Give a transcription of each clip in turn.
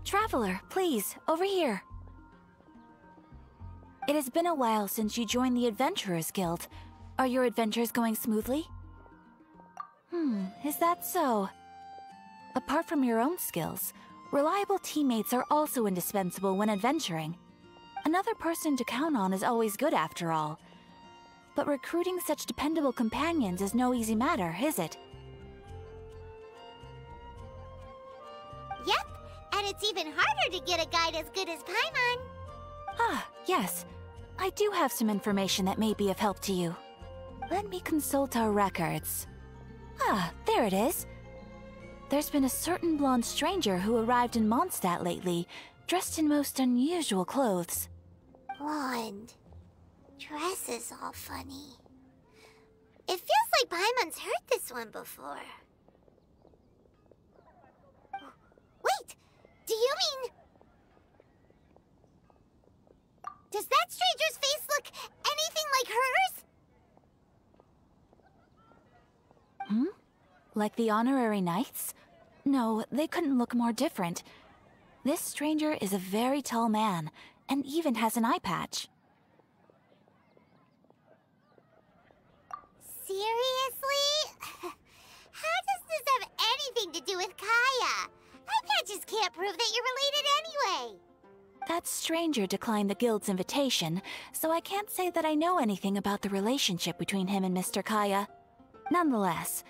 Traveler, please, over here. It has been a while since you joined the Adventurers Guild. Are your adventures going smoothly? Is that so? Apart from your own skills, reliable teammates are also indispensable when adventuring. Another person to count on is always good after all. But recruiting such dependable companions is no easy matter, is it? Yep, and it's even harder to get a guide as good as Paimon. Ah, yes. I do have some information that may be of help to you. Let me consult our records. Ah, there it is. There's been a certain blonde stranger who arrived in Mondstadt lately, dressed in most unusual clothes. Blonde. Dress is all funny. It feels like Paimon's heard this one before. Wait! Do you mean... Does that stranger's face look anything like hers? Like the honorary knights? No, they couldn't look more different. This stranger is a very tall man, and even has an eye patch. Seriously? How does this have anything to do with Kaya? Eye patches can't prove that you're related anyway. That stranger declined the guild's invitation, so I can't say that I know anything about the relationship between him and Mr. Kaya. Nonetheless,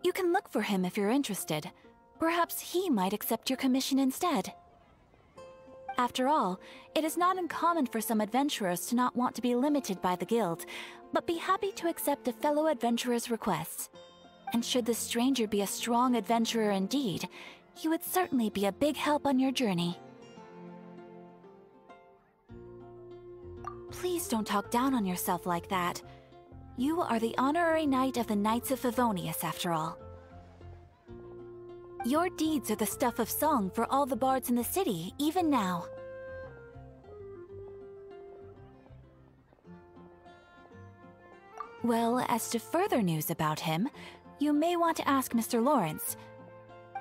you can look for him if you're interested. Perhaps he might accept your commission instead. After all, it is not uncommon for some adventurers to not want to be limited by the guild, but be happy to accept a fellow adventurer's requests. And should the stranger be a strong adventurer indeed, he would certainly be a big help on your journey. Please don't talk down on yourself like that. You are the honorary knight of the Knights of Favonius, after all. Your deeds are the stuff of song for all the bards in the city, even now. Well, as to further news about him, you may want to ask Mr. Lawrence.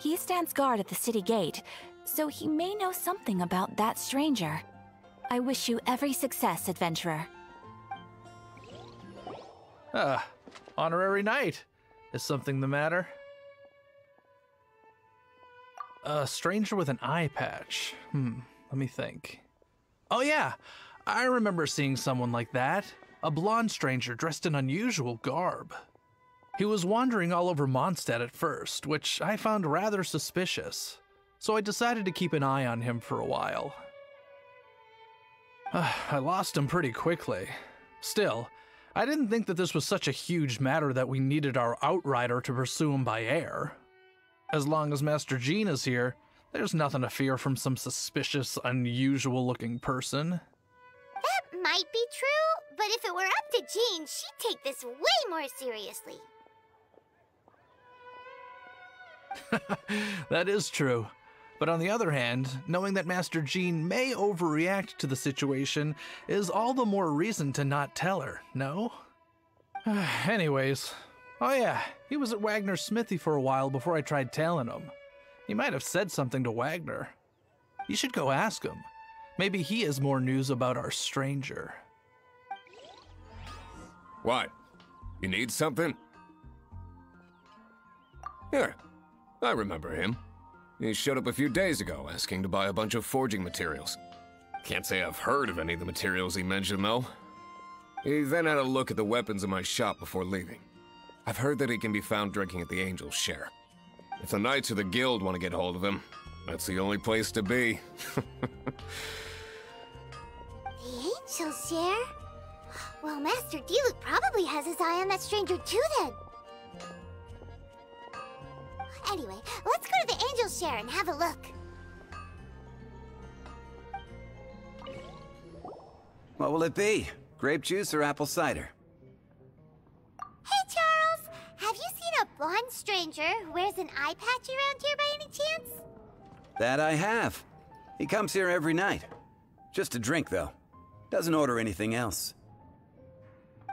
He stands guard at the city gate, so he may know something about that stranger. I wish you every success, adventurer. Honorary knight. Is something the matter? A stranger with an eye patch. Let me think. Oh yeah, I remember seeing someone like that. A blonde stranger dressed in unusual garb. He was wandering all over Mondstadt at first, which I found rather suspicious. So I decided to keep an eye on him for a while. I lost him pretty quickly. Still, I didn't think that this was such a huge matter that we needed our outrider to pursue him by air. As long as Master Jean is here, there's nothing to fear from some suspicious, unusual-looking person. That might be true, but if it were up to Jean, she'd take this way more seriously. That is true. But on the other hand, knowing that Master Jean may overreact to the situation is all the more reason to not tell her, no? Anyways, oh yeah, he was at Wagner's smithy for a while before I tried tailing him. He might have said something to Wagner. You should go ask him. Maybe he has more news about our stranger. What? You need something? Here, I remember him. He showed up a few days ago asking to buy a bunch of forging materials. Can't say I've heard of any of the materials he mentioned, though. He then had a look at the weapons in my shop before leaving. I've heard that he can be found drinking at the Angel's Share. If the Knights of the Guild want to get hold of him, that's the only place to be. The Angel's Share? Well, Master Dialog probably has his eye on that stranger too, then. Anyway, let's go to the Angel's Share and have a look. What will it be? Grape juice or apple cider? Hey, Charles! Have you seen a blonde stranger who wears an eye patch around here by any chance? That I have. He comes here every night. Just to drink, though. Doesn't order anything else.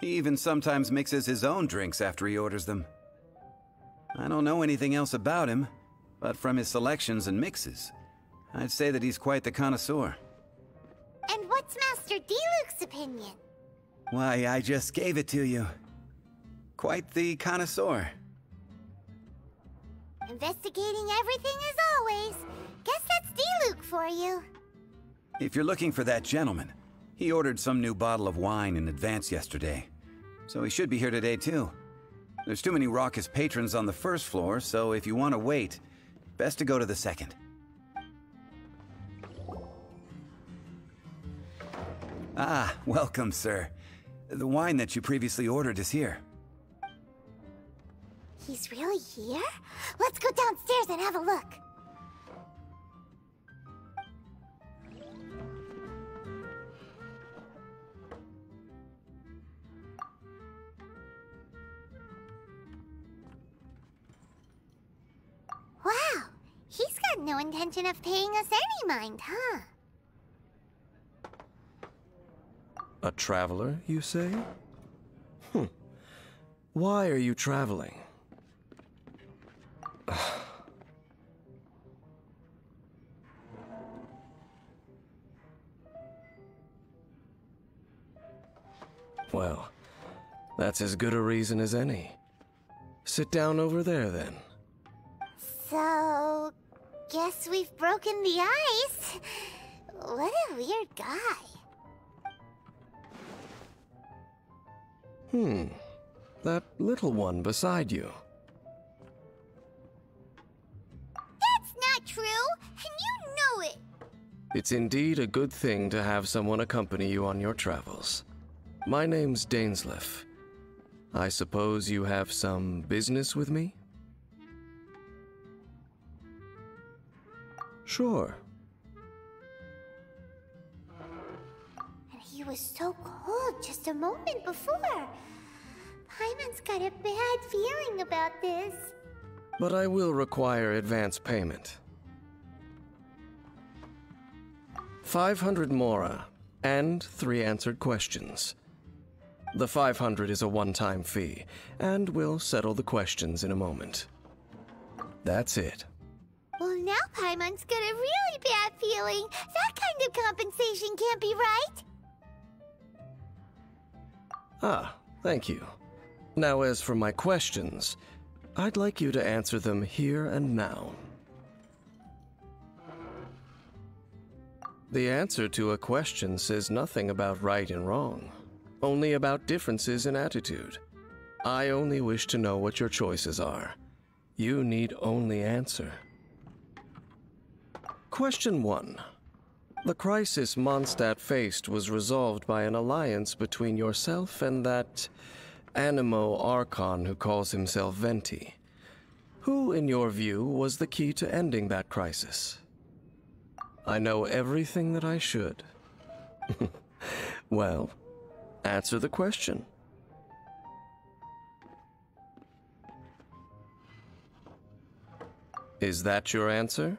He even sometimes mixes his own drinks after he orders them. I don't know anything else about him, but from his selections and mixes, I'd say that he's quite the connoisseur. And what's Master Diluc's opinion? Why, I just gave it to you. Quite the connoisseur. Investigating everything as always. Guess that's Diluc for you. If you're looking for that gentleman, he ordered some new bottle of wine in advance yesterday. So he should be here today too. There's too many raucous patrons on the first floor, so if you want to wait, best to go to the second. Ah, welcome, sir. The wine that you previously ordered is here. He's really here? Let's go downstairs and have a look. Wow, he's got no intention of paying us any mind, huh? A traveler, you say? Why are you traveling? Well, that's as good a reason as any. Sit down over there, then. So, guess we've broken the ice. What a weird guy. That little one beside you. That's not true, and you know it. It's indeed a good thing to have someone accompany you on your travels. My name's Dainsleif. I suppose you have some business with me? Sure. And he was so cold just a moment before. Paimon's got a bad feeling about this. But I will require advance payment. 500 mora, and 3 answered questions. The 500 is a one-time fee, and we'll settle the questions in a moment. That's it. Well, now Paimon's got a really bad feeling. That kind of compensation can't be right. Ah, thank you. Now, as for my questions, I'd like you to answer them here and now. The answer to a question says nothing about right and wrong, only about differences in attitude. I only wish to know what your choices are. You need only answer. Question 1. The crisis Mondstadt faced was resolved by an alliance between yourself and that Animo Archon who calls himself Venti. Who, in your view, was the key to ending that crisis? I know everything that I should. Well, answer the question. Is that your answer?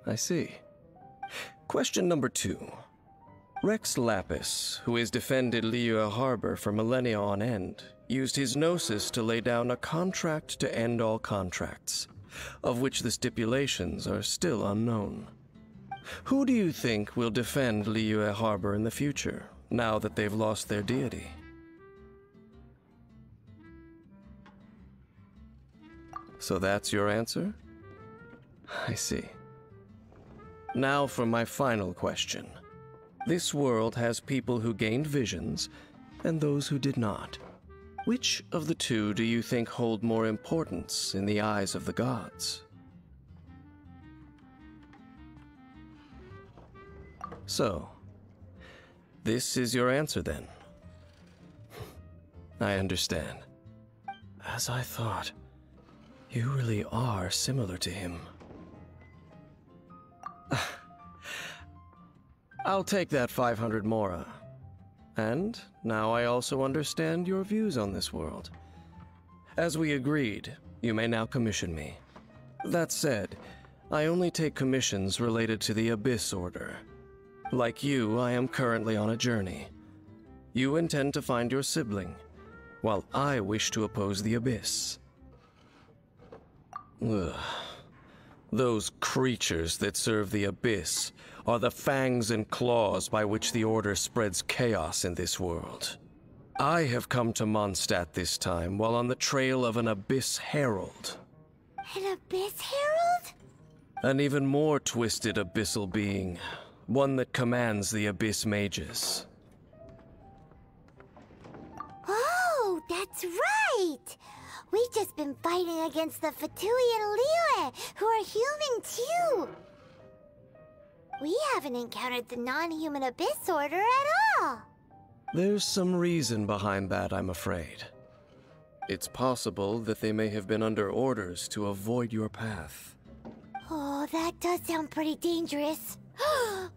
I see. Question number 2. Rex Lapis, who has defended Liyue Harbor for millennia on end, used his gnosis to lay down a contract to end all contracts, of which the stipulations are still unknown. Who do you think will defend Liyue Harbor in the future, now that they've lost their deity? So that's your answer? I see. Now for my final question. This world has people who gained visions, and those who did not. Which of the two do you think hold more importance in the eyes of the gods? So, this is your answer then. I understand. As I thought, you really are similar to him. I'll take that 500 mora. And now I also understand your views on this world. As we agreed, you may now commission me. That said, I only take commissions related to the Abyss Order. Like you, I am currently on a journey. You intend to find your sibling, while I wish to oppose the Abyss. Ugh. Those creatures that serve the Abyss are the fangs and claws by which the Order spreads chaos in this world. I have come to Mondstadt this time while on the trail of an Abyss Herald. An Abyss Herald? An even more twisted abyssal being, one that commands the Abyss Mages. Oh, that's right! We've just been fighting against the Fatui and Liyue, who are human too! We haven't encountered the non-human Abyss Order at all! There's some reason behind that, I'm afraid. It's possible that they may have been under orders to avoid your path. Oh, that does sound pretty dangerous.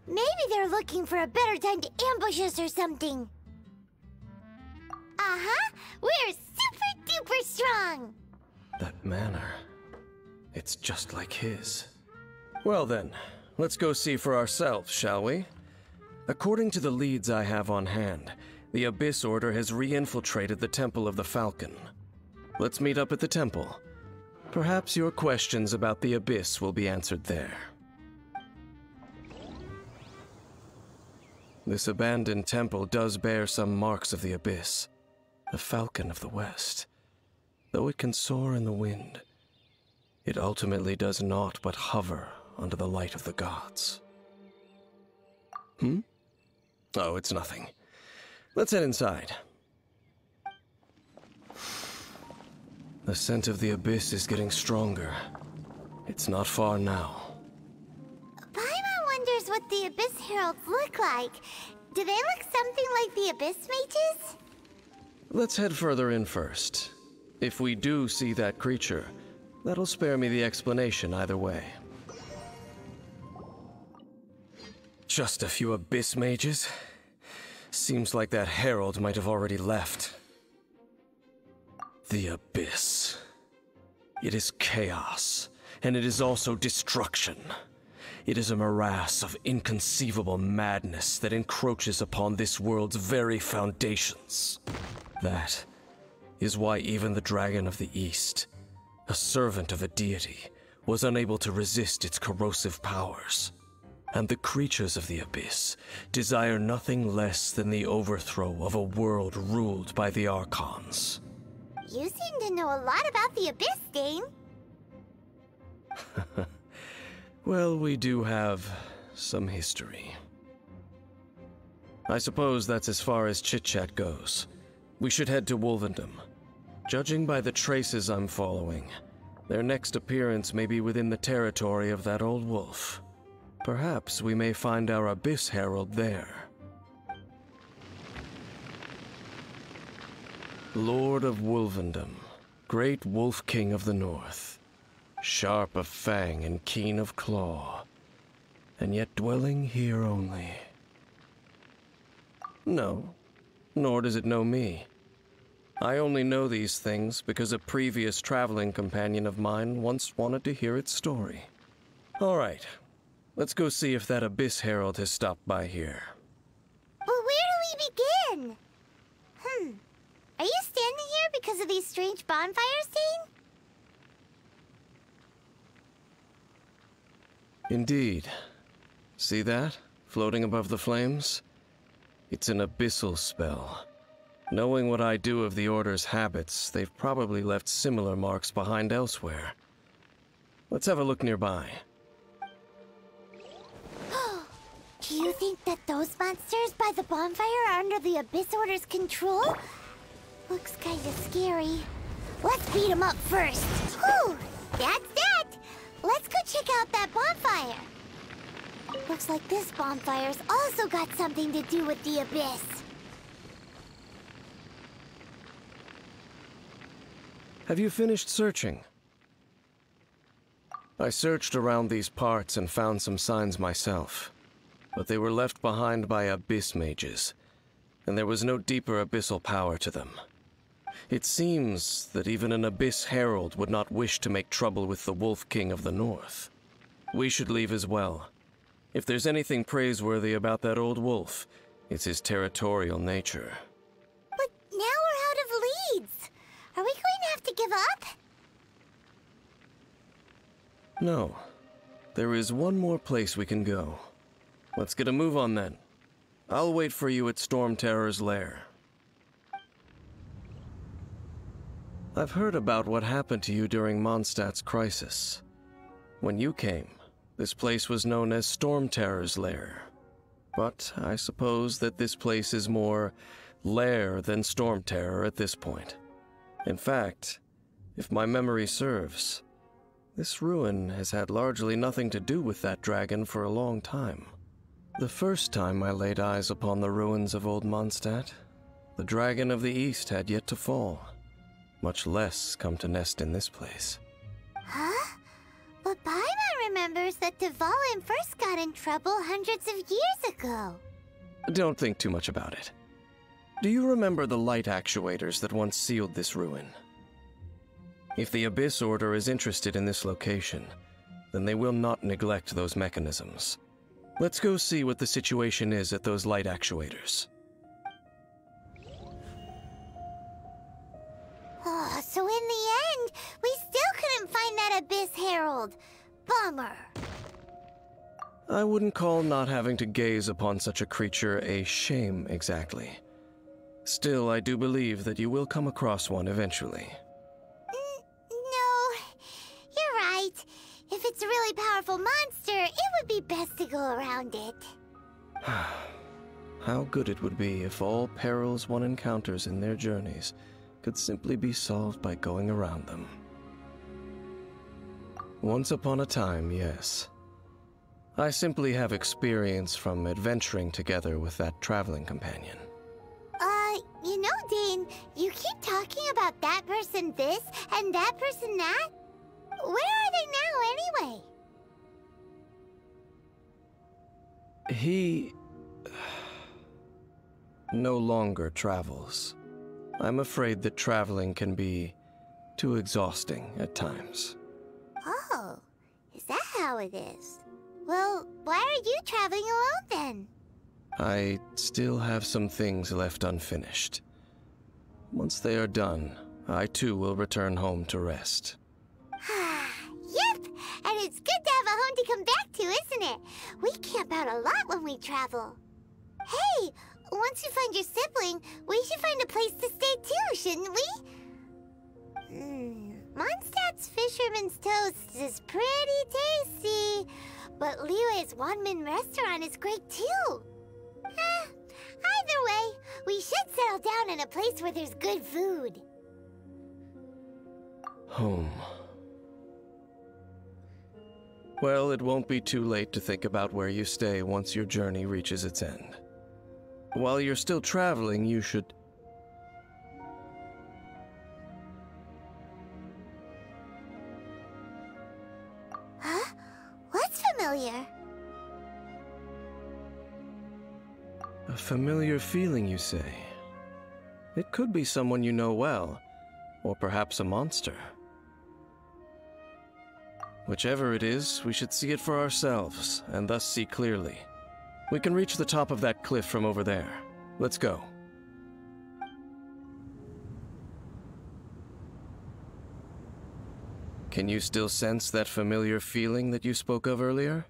Maybe they're looking for a better time to ambush us or something. Uh-huh! We're super duper strong! That manner, it's just like his. Well then, let's go see for ourselves, shall we? According to the leads I have on hand, the Abyss Order has re-infiltrated the Temple of the Falcon. Let's meet up at the temple. Perhaps your questions about the Abyss will be answered there. This abandoned temple does bear some marks of the Abyss, the Falcon of the West. Though it can soar in the wind, it ultimately does naught but hover under the light of the gods. Oh, it's nothing. Let's head inside. The scent of the Abyss is getting stronger. It's not far now. Paimon wonders what the Abyss Heralds look like. Do they look something like the Abyss Mages? Let's head further in first. If we do see that creature, that'll spare me the explanation either way. Just a few Abyss Mages? Seems like that Herald might have already left. The Abyss. It is chaos, and it is also destruction. It is a morass of inconceivable madness that encroaches upon this world's very foundations. That is why even the Dragon of the East, a servant of a deity, was unable to resist its corrosive powers. And the creatures of the Abyss desire nothing less than the overthrow of a world ruled by the Archons. You seem to know a lot about the Abyss, Dane. Well, we do have some history. I suppose that's as far as chit-chat goes. We should head to Wolvendom. Judging by the traces I'm following, their next appearance may be within the territory of that old wolf. Perhaps we may find our Abyss Herald there. Lord of Wolvendom, great Wolf King of the North, sharp of fang and keen of claw, and yet dwelling here only. No, nor does it know me. I only know these things because a previous traveling companion of mine once wanted to hear its story. All right, let's go see if that Abyss Herald has stopped by here. But where do we begin? Are you standing here because of these strange bonfires, Dane? Indeed. See that? Floating above the flames? It's an abyssal spell. Knowing what I do of the Order's habits, they've probably left similar marks behind elsewhere. Let's have a look nearby. Do you think that those monsters by the bonfire are under the Abyss Order's control? Looks kinda scary. Let's beat them up first. Whew! That's that! Let's go check out that bonfire. Looks like this bonfire's also got something to do with the Abyss. Have you finished searching? I searched around these parts and found some signs myself, but they were left behind by Abyss Mages, and there was no deeper abyssal power to them. It seems that even an Abyss Herald would not wish to make trouble with the Wolf King of the North. We should leave as well. If there's anything praiseworthy about that old wolf, it's his territorial nature. But now we're out of leads. Are we going to have to give up? No, There is one more place we can go. Let's get a move on then. I'll wait for you at Storm Terror's lair. I've heard about what happened to you during Mondstadt's crisis. When you came, this place was known as Storm Terror's lair. But I suppose that this place is more lair than Storm Terror at this point. In fact, if my memory serves, this ruin has had largely nothing to do with that dragon for a long time. The first time I laid eyes upon the ruins of Old Mondstadt, the Dragon of the East had yet to fall, much less come to nest in this place. Huh? But Paimon remembers that Dvalin first got in trouble hundreds of years ago. Don't think too much about it. Do you remember the light actuators that once sealed this ruin? If the Abyss Order is interested in this location, then they will not neglect those mechanisms. Let's go see what the situation is at those light actuators. Oh, so in the end, we still couldn't find that Abyss Herald. Bummer. I wouldn't call not having to gaze upon such a creature a shame exactly. Still, I do believe that you will come across one eventually. No, you're right. If it's a really powerful monster, it would be best to go around it. How good it would be if all perils one encounters in their journeys could simply be solved by going around them. Once upon a time, yes. I simply have experience from adventuring together with that traveling companion. You know, Dane, you keep talking about that person this and that person that. Where are they now, anyway? He no longer travels. I'm afraid that traveling can be too exhausting at times. Oh, is that how it is? Well, why are you traveling alone then? I still have some things left unfinished. Once they are done, I too will return home to rest. Yep, and it's good to have a home to come back to, isn't it? We camp out a lot when we travel. Hey, once you find your sibling, we should find a place to stay too, shouldn't we? Mondstadt's Fisherman's Toast is pretty tasty, but Liyue's Wanmin restaurant is great too. Either way, we should settle down in a place where there's good food. Home. Well, it won't be too late to think about where you stay once your journey reaches its end. While you're still traveling, you should... Huh? What's familiar? A familiar feeling, you say? It could be someone you know well, or perhaps a monster. Whichever it is, we should see it for ourselves, and thus see clearly. We can reach the top of that cliff from over there. Let's go. Can you still sense that familiar feeling that you spoke of earlier?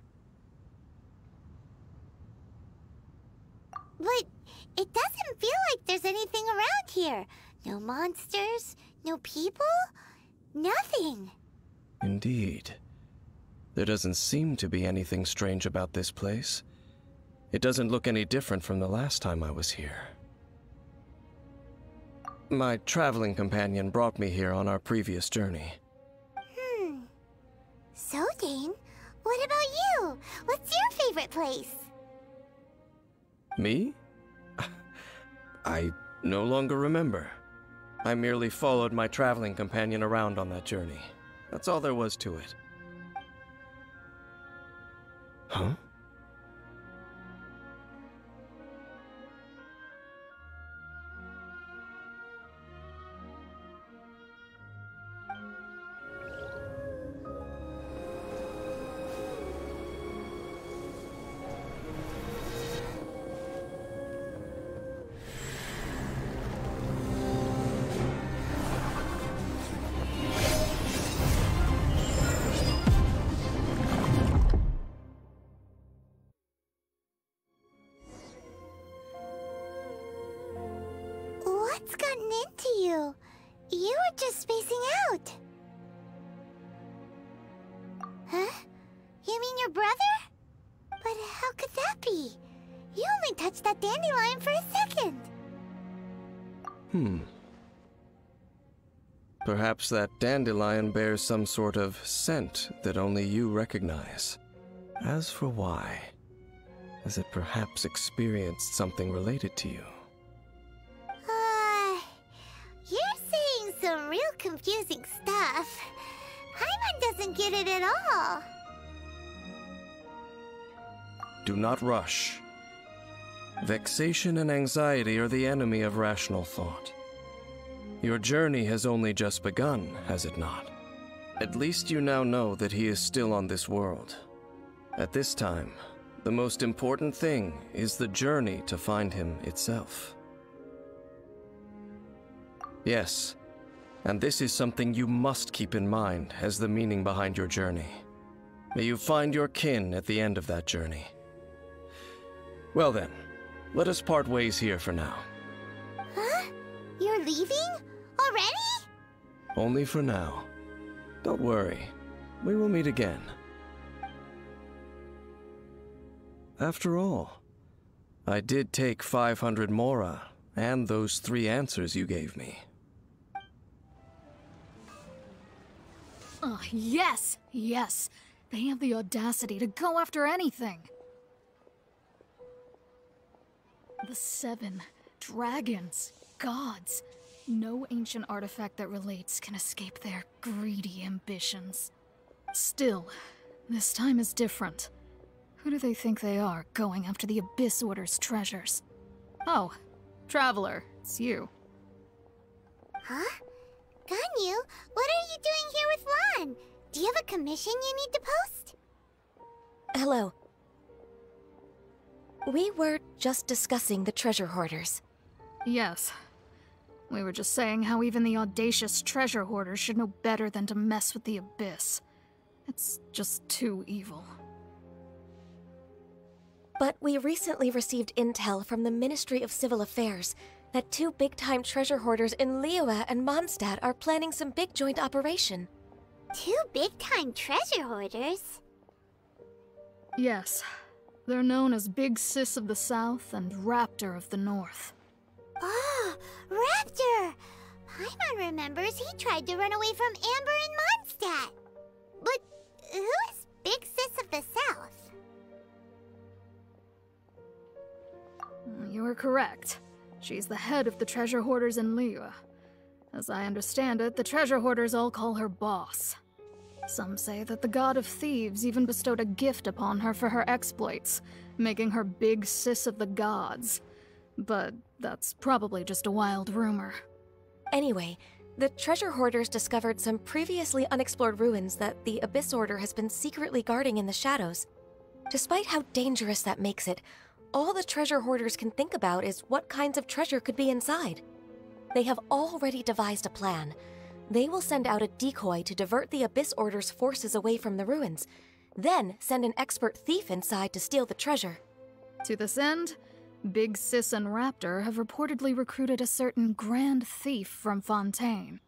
But it doesn't feel like there's anything around here. No monsters, no people, nothing. Indeed. There doesn't seem to be anything strange about this place. It doesn't look any different from the last time I was here. My traveling companion brought me here on our previous journey. So, Dane, what about you? What's your favorite place? Me? I no longer remember. I merely followed my traveling companion around on that journey. That's all there was to it. Huh? What's gotten into you? You were just spacing out. Huh? You mean your brother? But how could that be? You only touched that dandelion for a second. Perhaps that dandelion bears some sort of scent that only you recognize. As for why, has it perhaps experienced something related to you? You're saying some real confusing stuff. Paimon doesn't get it at all. Do not rush. Vexation and anxiety are the enemy of rational thought. Your journey has only just begun, has it not? At least you now know that he is still on this world. At this time, the most important thing is the journey to find him itself. Yes, and this is something you must keep in mind as the meaning behind your journey. May you find your kin at the end of that journey. Well then, let us part ways here for now. Huh? You're leaving? Already? Only for now. Don't worry, we will meet again. After all, I did take 500 mora and those 3 answers you gave me. Yes! Yes! They have the audacity to go after anything! The 7 dragons, gods. No ancient artifact that relates can escape their greedy ambitions. Still, this time is different. Who do they think they are, going after the Abyss Order's treasures? Oh, Traveler, it's you. Huh? Ganyu, what are you doing here with Lan? Do you have a commission you need to post? Hello. We were just discussing the treasure hoarders. Yes. We were just saying how even the audacious treasure hoarders should know better than to mess with the Abyss. It's just too evil. But we recently received intel from the Ministry of Civil Affairs that 2 big-time treasure hoarders in Liyue and Mondstadt are planning some big joint operation. 2 big-time treasure hoarders? Yes. They're known as Big Sis of the South and Raptor of the North. Oh, Raptor! Paimon remembers he tried to run away from Amber in Mondstadt. But who is Big Sis of the South? You are correct. She's the head of the treasure hoarders in Liyue. As I understand it, the treasure hoarders all call her boss. Some say that the god of thieves even bestowed a gift upon her for her exploits, making her Big Sis of the gods. But that's probably just a wild rumor. Anyway, the treasure hoarders discovered some previously unexplored ruins that the Abyss Order has been secretly guarding in the shadows. Despite how dangerous that makes it, all the treasure hoarders can think about is what kinds of treasure could be inside. They have already devised a plan. They will send out a decoy to divert the Abyss Order's forces away from the ruins, then send an expert thief inside to steal the treasure. To this end, Big Sis and Raptor have reportedly recruited a certain Grand Thief from Fontaine.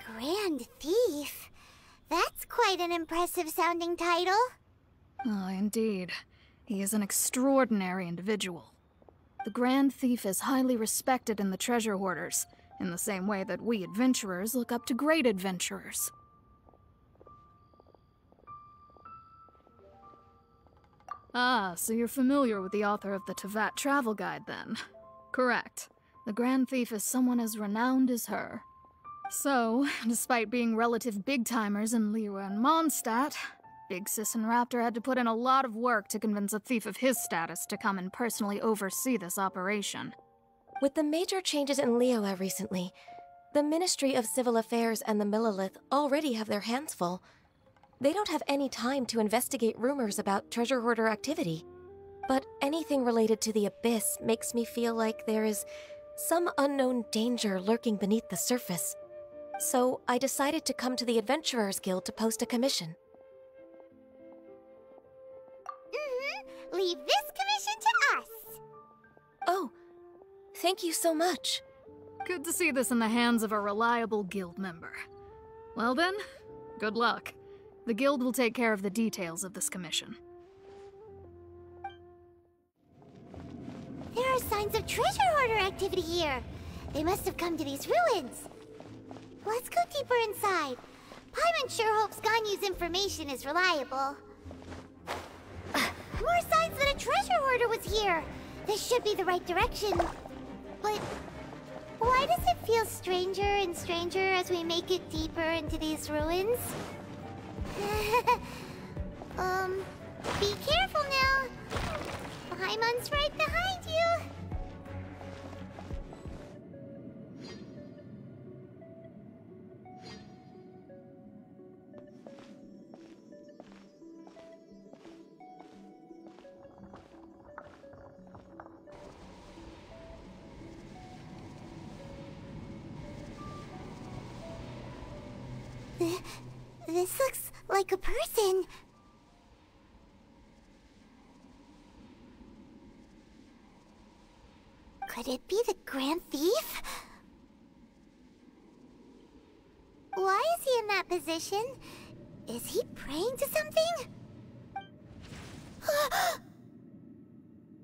Grand Thief? That's quite an impressive sounding title. Oh, indeed. He is an extraordinary individual. The Grand Thief is highly respected in the treasure hoarders, in the same way that we adventurers look up to great adventurers. Ah, so you're familiar with the author of the Tevat Travel Guide, then? Correct. The Grand Thief is someone as renowned as her. So, despite being relative big-timers in Liyue and Mondstadt, Big Sis and Raptor had to put in a lot of work to convince a thief of his status to come and personally oversee this operation. With the major changes in Liyue recently, the Ministry of Civil Affairs and the Millelith already have their hands full. They don't have any time to investigate rumors about treasure hoarder activity. But anything related to the Abyss makes me feel like there is some unknown danger lurking beneath the surface. So I decided to come to the Adventurers Guild to post a commission. Leave this commission to us. Oh, thank you so much. Good to see this in the hands of a reliable guild member. Well then, good luck. The guild will take care of the details of this commission. There are signs of treasure hoarder activity here. They must have come to these ruins. Let's go deeper inside. Paimon sure hopes Ganyu's information is reliable. More signs that a treasure hoarder was here. This should be the right direction. But why does it feel stranger and stranger as we make it deeper into these ruins? Be careful now. Paimon's right behind you. This looks like a person. Could it be the Grand Thief? Why is he in that position? Is he praying to something?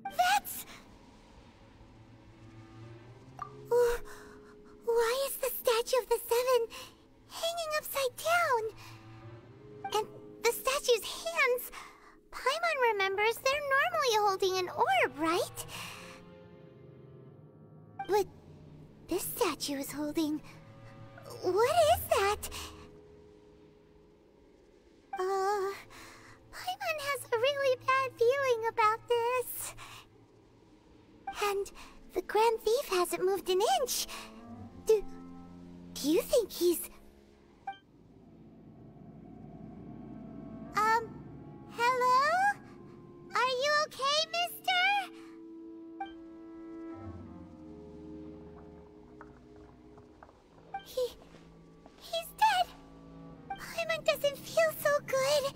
That's... Why is the Statue of the Seven hanging upside down? And the statue's hands... Paimon remembers they're normally holding an orb, right? But this statue is holding... What is that? Paimon has a really bad feeling about this. And the Grand Thief hasn't moved an inch. Do you think he's... Hello? Are you okay, mister? He's dead. Paimon doesn't feel so good.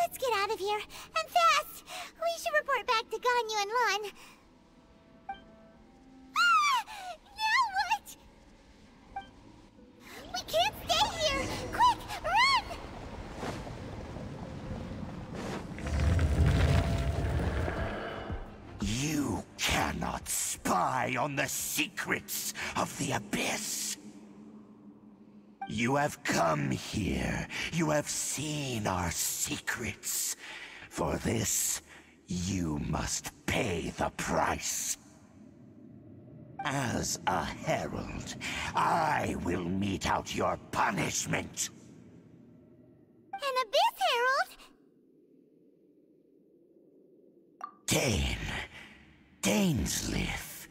Let's get out of here, and fast! We should report back to Ganyu and Lon. Now what? We can't stay here! Quick, run! You cannot spy on the secrets of the Abyss. You have come here. You have seen our secrets. For this, you must pay the price. As a herald, I will mete out your punishment. An Abyss Herald? Dainsleif.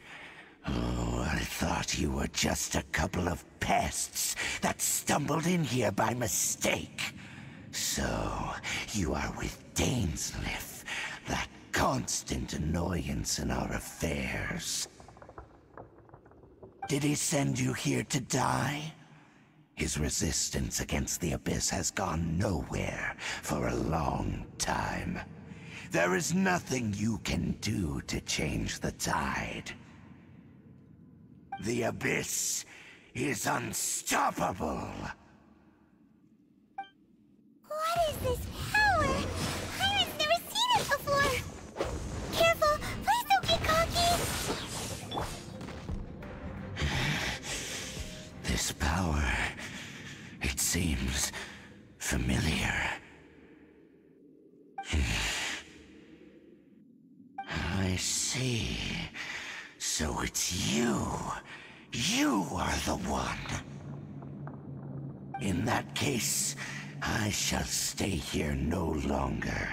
Oh, I thought you were just a couple of pests that stumbled in here by mistake. So, you are with Dainsleif, that constant annoyance in our affairs. Did he send you here to die? His resistance against the Abyss has gone nowhere for a long time. There is nothing you can do to change the tide. The Abyss is unstoppable. What is this power? Pirate's never seen it before. Careful, please don't get cocky. This power, it seems familiar. I see. So it's you. You are the one. In that case, I shall stay here no longer.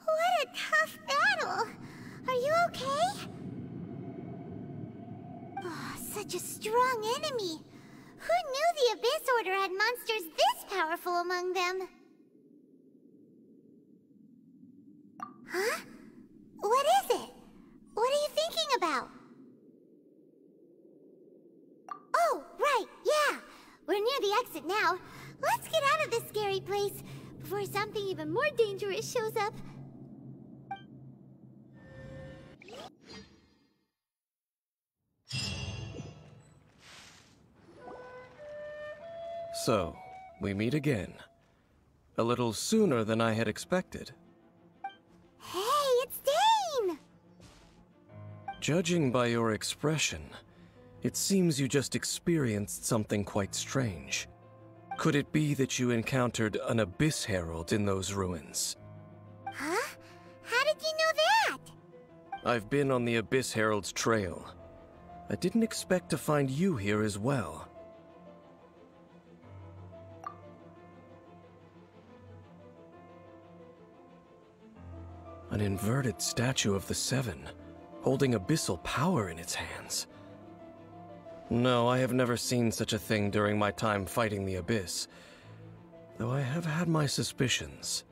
What a tough battle. Are you okay? Oh, such a strong enemy. Who knew the Abyss Order had monsters this powerful among them? Huh? What is it? What are you thinking about? Oh, right, yeah. We're near the exit now. Let's get out of this scary place before something even more dangerous shows up. So, we meet again. A little sooner than I had expected. Hey, it's Dane! Judging by your expression, it seems you just experienced something quite strange. Could it be that you encountered an Abyss Herald in those ruins? Huh? How did you know that? I've been on the Abyss Herald's trail. I didn't expect to find you here as well. An inverted statue of the Seven, holding abyssal power in its hands. No, I have never seen such a thing during my time fighting the Abyss, though I have had my suspicions.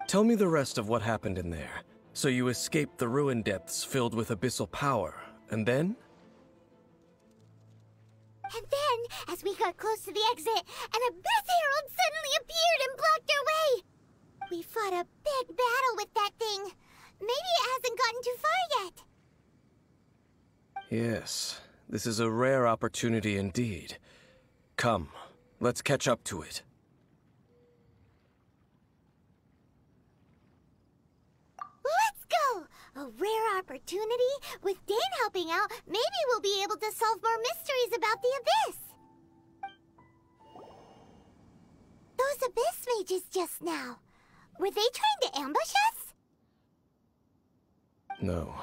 Tell me the rest of what happened in there. So you escaped the ruin depths filled with abyssal power, and then? And then, as we got close to the exit, an Abyss Herald suddenly appeared and blocked our way! We fought a big battle with that thing. Maybe it hasn't gotten too far yet. Yes, this is a rare opportunity indeed. Come, let's catch up to it. Let's go! A rare opportunity? With Dane helping out, maybe we'll be able to solve more mysteries about the Abyss. Those Abyss mages just now. Were they trying to ambush us? No.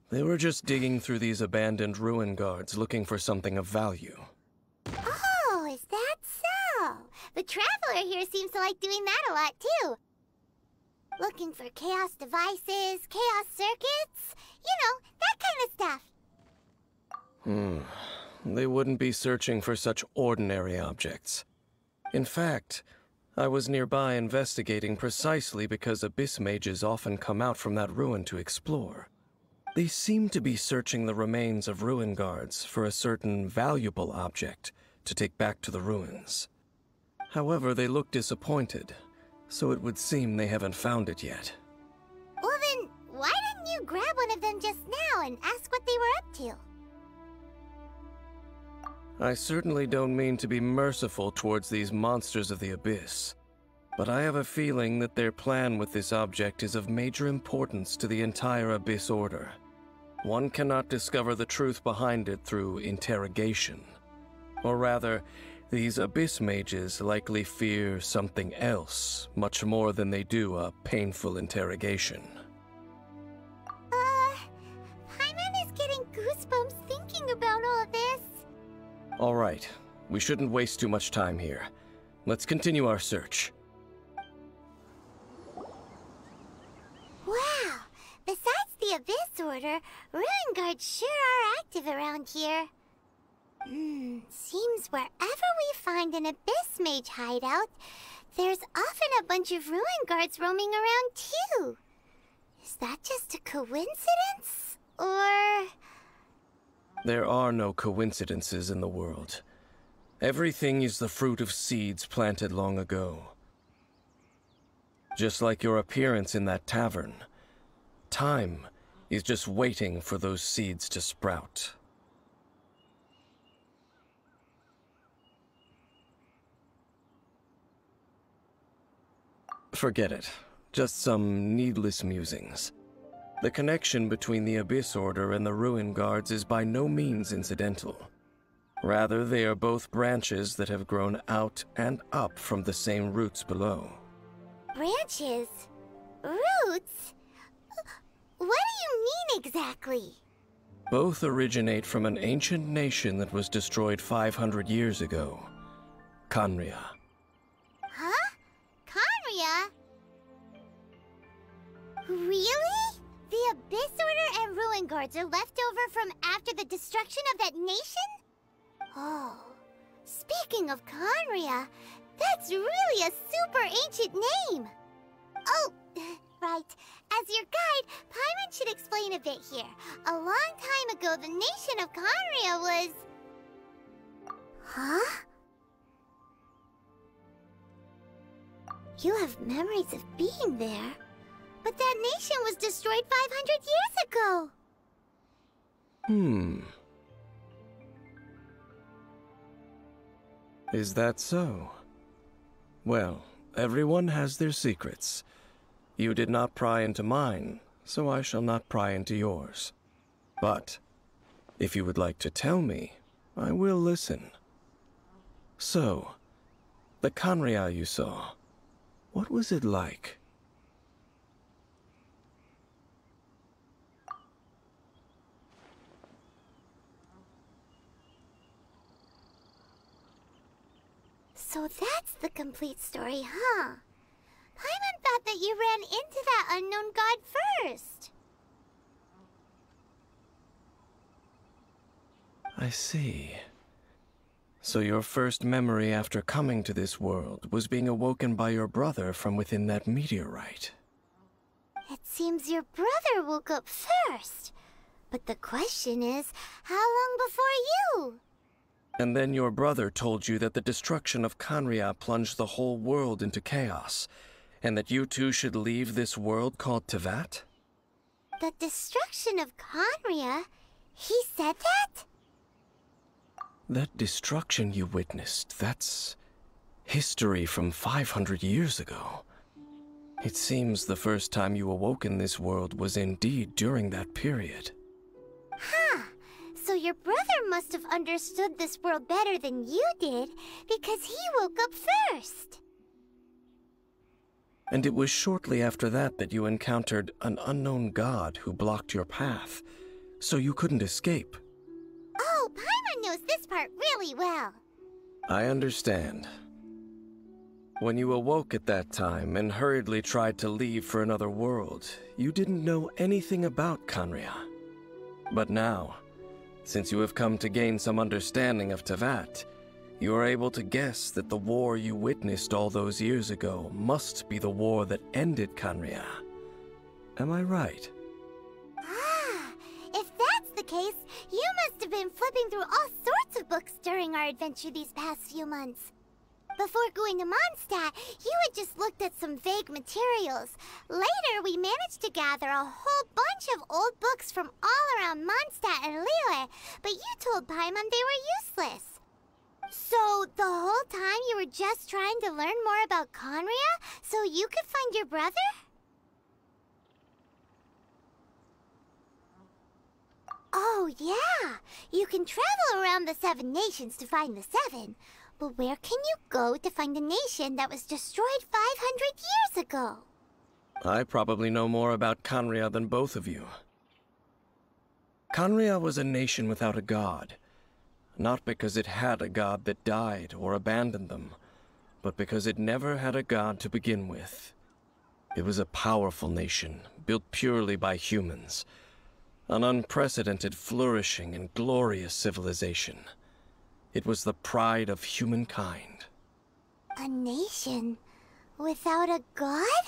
They were just digging through these abandoned ruin guards looking for something of value. Oh, is that so? The Traveler here seems to like doing that a lot, too. Looking for chaos devices, chaos circuits, you know, that kind of stuff. They wouldn't be searching for such ordinary objects. In fact, I was nearby investigating precisely because Abyss mages often come out from that ruin to explore. They seem to be searching the remains of ruin guards for a certain valuable object to take back to the ruins. However, they look disappointed, so it would seem they haven't found it yet. Well then, why didn't you grab one of them just now and ask what they were up to? I certainly don't mean to be merciful towards these monsters of the Abyss, but I have a feeling that their plan with this object is of major importance to the entire Abyss Order. One cannot discover the truth behind it through interrogation. Or rather, these Abyss mages likely fear something else, much more than they do a painful interrogation. Paimon is getting goosebumps thinking about all this. All right, we shouldn't waste too much time here. Let's continue our search. Wow! Besides the Abyss Order, Ruin Guards sure are active around here. Seems wherever we find an Abyss Mage hideout, there's often a bunch of Ruin Guards roaming around too. Is that just a coincidence? Or... There are no coincidences in the world. Everything is the fruit of seeds planted long ago. Just like your appearance in that tavern, time is just waiting for those seeds to sprout. Forget it. Just some needless musings. The connection between the Abyss Order and the Ruin Guards is by no means incidental. Rather, they are both branches that have grown out and up from the same roots below. Branches? Roots? What do you mean exactly? Both originate from an ancient nation that was destroyed 500 years ago, Khaenri'ah. Huh? Khaenri'ah? Really? The Abyss Order and Ruin Guards are left over from after the destruction of that nation? Oh, speaking of Khaenri'ah, that's really a super ancient name. Oh, right. As your guide, Paimon should explain a bit here. A long time ago, the nation of Khaenri'ah was... Huh? You have memories of being there. But that nation was destroyed 500 years ago. Is that so? Well, everyone has their secrets. You did not pry into mine, so I shall not pry into yours. But, if you would like to tell me, I will listen. So, the Khaenri'ah you saw, what was it like? So that's the complete story, huh? Paimon thought that you ran into that unknown god first. I see. So your first memory after coming to this world was being awoken by your brother from within that meteorite. It seems your brother woke up first. But the question is, how long before you? And then your brother told you that the destruction of Khaenri'ah plunged the whole world into chaos, and that you two should leave this world called Teyvat? The destruction of Khaenri'ah? He said that? That destruction you witnessed, that's history from 500 years ago. It seems the first time you awoke in this world was indeed during that period. Huh. So your brother must have understood this world better than you did, because he woke up first. And it was shortly after that that you encountered an unknown god who blocked your path, so you couldn't escape. Oh, Paimon knows this part really well. I understand. When you awoke at that time and hurriedly tried to leave for another world, you didn't know anything about Khaenri'ah. But now, since you have come to gain some understanding of Teyvat, you are able to guess that the war you witnessed all those years ago must be the war that ended Khaenri'ah. Am I right? Ah, if that's the case, you must have been flipping through all sorts of books during our adventure these past few months. Before going to Mondstadt, you had just looked at some vague materials. Later, we managed to gather a whole bunch of old books from all around Mondstadt and Liyue, but you told Paimon they were useless. So, the whole time you were just trying to learn more about Khaenri'ah so you could find your brother? Oh, yeah! You can travel around the 7 nations to find the 7. But where can you go to find a nation that was destroyed 500 years ago? I probably know more about Khaenri'ah than both of you. Khaenri'ah was a nation without a god. Not because it had a god that died or abandoned them, but because it never had a god to begin with. It was a powerful nation, built purely by humans. An unprecedented, flourishing, and glorious civilization. It was the pride of humankind. A nation without a god?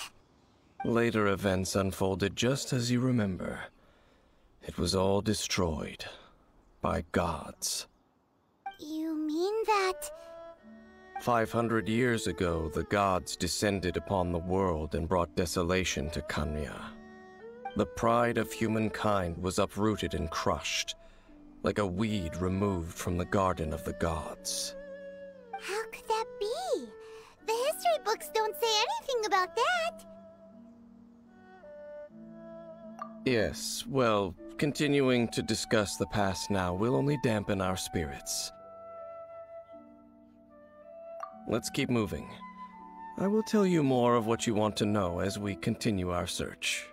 Later events unfolded just as you remember. It was all destroyed by gods. You mean that... 500 years ago, the gods descended upon the world and brought desolation to Khaenri'ah. The pride of humankind was uprooted and crushed, like a weed removed from the garden of the gods. How could that be? The history books don't say anything about that. Yes, well, continuing to discuss the past now will only dampen our spirits. Let's keep moving. I will tell you more of what you want to know as we continue our search.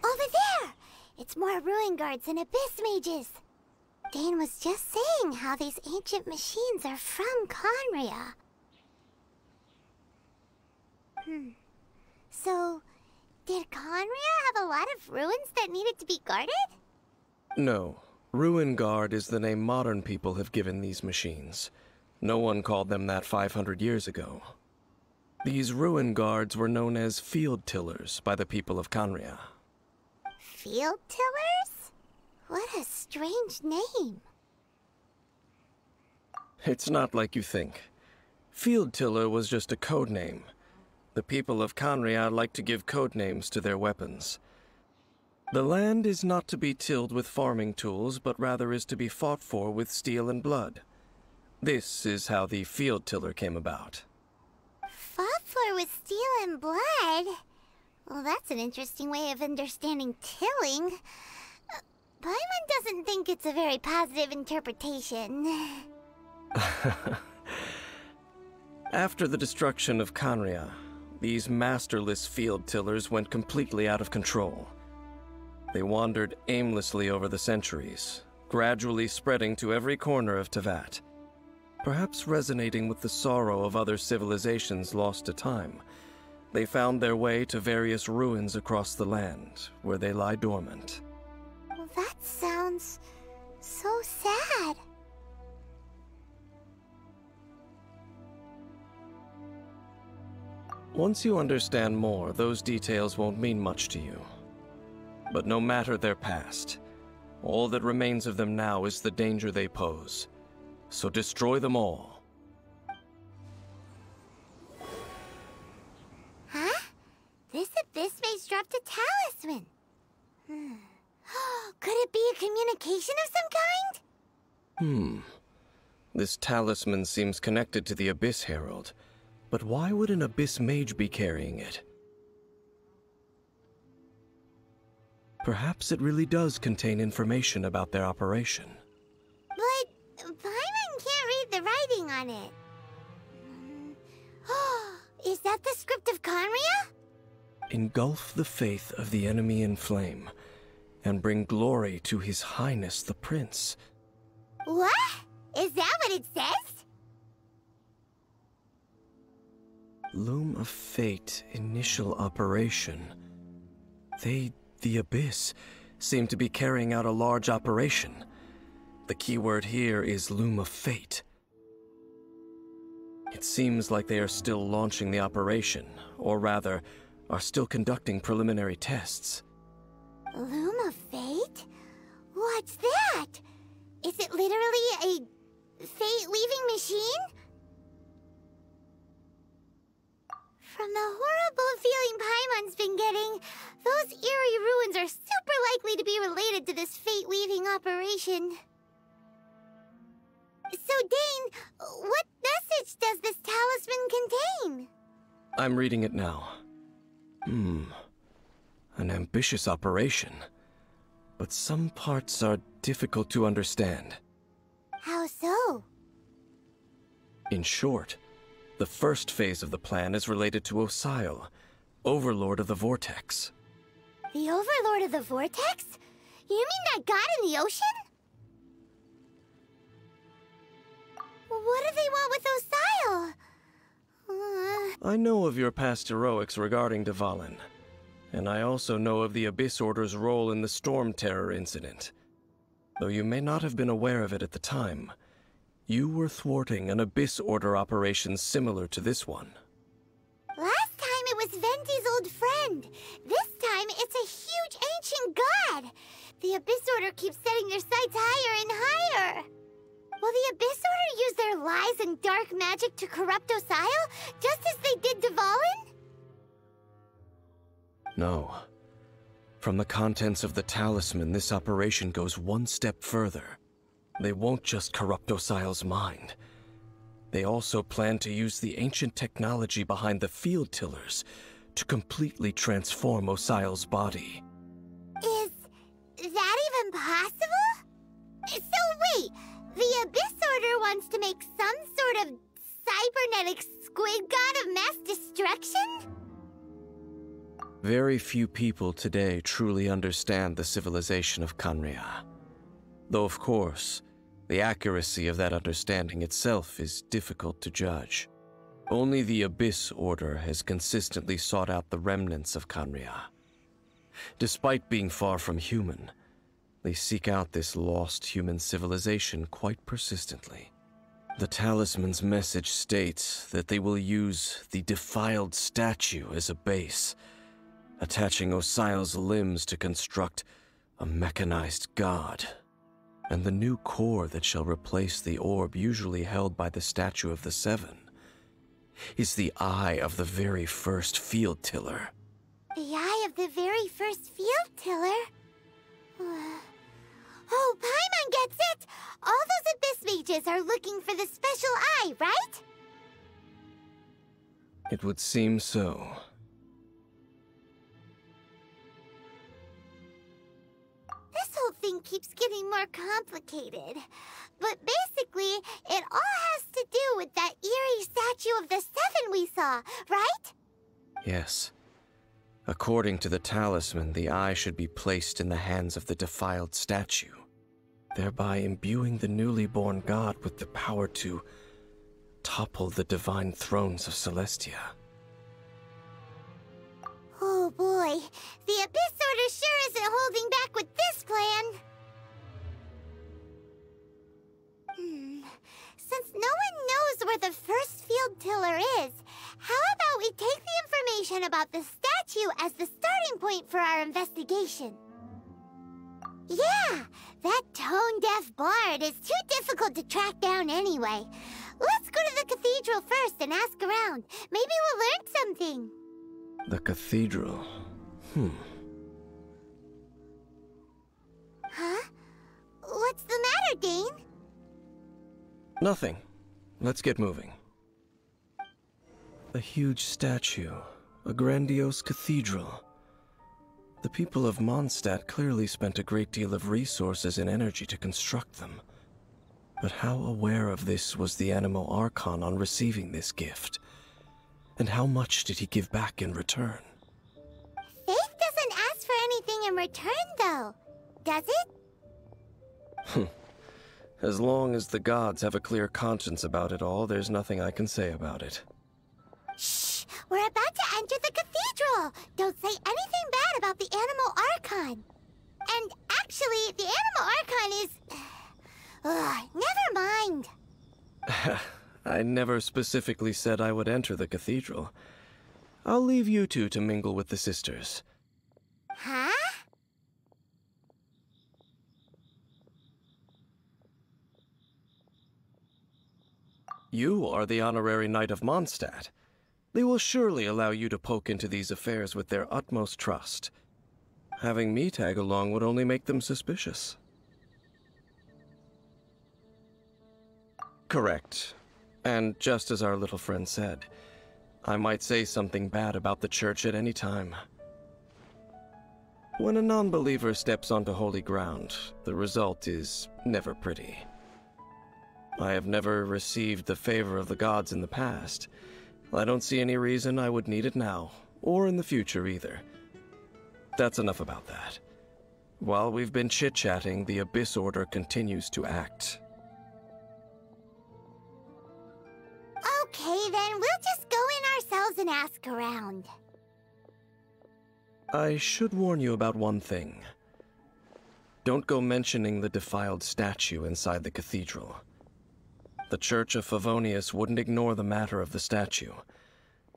Over there! It's more ruin guards and abyss mages. Dane was just saying how these ancient machines are from Khaenri'ah. So, did Khaenri'ah have a lot of ruins that needed to be guarded? No. Ruin Guard is the name modern people have given these machines. No one called them that 500 years ago. These Ruin Guards were known as Field Tillers by the people of Khaenri'ah. Field Tillers? What a strange name. It's not like you think. Field Tiller was just a code name. The people of Canria like to give code names to their weapons. The land is not to be tilled with farming tools, but rather is to be fought for with steel and blood. This is how the Field Tiller came about. Fought for with steel and blood? Well, that's an interesting way of understanding tilling. Paimon doesn't think it's a very positive interpretation. After the destruction of Canria, these masterless field tillers went completely out of control. They wandered aimlessly over the centuries, gradually spreading to every corner of Teyvat. Perhaps resonating with the sorrow of other civilizations lost to time, they found their way to various ruins across the land, where they lie dormant. Well, that sounds so sad. Once you understand more, those details won't mean much to you. But no matter their past, all that remains of them now is the danger they pose. So destroy them all. Huh? This abyss maze dropped a talisman. Could it be a communication of some kind? This talisman seems connected to the Abyss Herald. But why would an Abyss Mage be carrying it? Perhaps it really does contain information about their operation. But Paimon can't read the writing on it. Is that the script of Canria? Engulf the faith of the enemy in flame, and bring glory to His Highness the Prince. What? Is that what it says? Loom of Fate, initial operation. The Abyss, seem to be carrying out a large operation. The keyword here is Loom of Fate. It seems like they are still launching the operation, or rather, are still conducting preliminary tests. Loom of Fate? What's that? Is it literally a fate-weaving machine? From the horrible feeling Paimon's been getting, those eerie ruins are super likely to be related to this fate-weaving operation. So, Dane, what message does this talisman contain? I'm reading it now. An ambitious operation. But some parts are difficult to understand. How so? In short, the first phase of the plan is related to Osial, Overlord of the Vortex. The Overlord of the Vortex? You mean that god in the ocean? What do they want with Osial? I know of your past heroics regarding Dvalin, and I also know of the Abyss Order's role in the Storm Terror incident. Though you may not have been aware of it at the time, you were thwarting an Abyss Order operation similar to this one. Last time it was Venti's old friend. This time it's a huge ancient god. The Abyss Order keeps setting their sights higher and higher. Will the Abyss Order use their lies and dark magic to corrupt Osial, just as they did Dvalin? No. From the contents of the talisman, this operation goes one step further. They won't just corrupt Osial's mind. They also plan to use the ancient technology behind the field tillers to completely transform Osial's body. Is that even possible? So wait, the Abyss Order wants to make some sort of cybernetic squid god of mass destruction? Very few people today truly understand the civilization of Canria. Though, of course, the accuracy of that understanding itself is difficult to judge. Only the Abyss Order has consistently sought out the remnants of Canria. Despite being far from human, they seek out this lost human civilization quite persistently. The talisman's message states that they will use the defiled statue as a base, attaching Osial's limbs to construct a mechanized god. And the new core that shall replace the orb usually held by the Statue of the Seven is the eye of the very first field tiller. The eye of the very first field tiller? Oh, Paimon gets it! All those Abyss mages are looking for the special eye, right? It would seem so. This whole thing keeps getting more complicated. But basically, it all has to do with that eerie Statue of the Seven we saw, right? Yes. According to the talisman, the eye should be placed in the hands of the defiled statue, thereby imbuing the newly born god with the power to topple the divine thrones of Celestia. Oh boy, the Abyss Order sure isn't holding back with this plan. Since no one knows where the first field tiller is, how about we take the information about the statue as the starting point for our investigation? Yeah, that tone-deaf bard is too difficult to track down anyway. Let's go to the cathedral first and ask around. Maybe we'll learn something. The cathedral. Huh? What's the matter, Dane? Nothing. Let's get moving. A huge statue, a grandiose cathedral. The people of Mondstadt clearly spent a great deal of resources and energy to construct them. But how aware of this was the Animo Archon on receiving this gift? And how much did he give back in return? Faith doesn't ask for anything in return, though. Does it? As long as the gods have a clear conscience about it all, there's nothing I can say about it. Shh! We're about to enter the cathedral! Don't say anything bad about the Animo Archon! And actually, the Animo Archon is... never mind! I never specifically said I would enter the cathedral. I'll leave you two to mingle with the sisters. Huh? You are the honorary knight of Mondstadt. They will surely allow you to poke into these affairs with their utmost trust. Having me tag along would only make them suspicious. Correct. And just as our little friend said, I might say something bad about the church at any time. When a non-believer steps onto holy ground, the result is never pretty. I have never received the favor of the gods in the past. I don't see any reason I would need it now, or in the future either. That's enough about that. While we've been chit-chatting, the Abyss Order continues to act. Okay, then we'll just go in ourselves and ask around. I should warn you about one thing. Don't go mentioning the defiled statue inside the cathedral. The Church of Favonius wouldn't ignore the matter of the statue,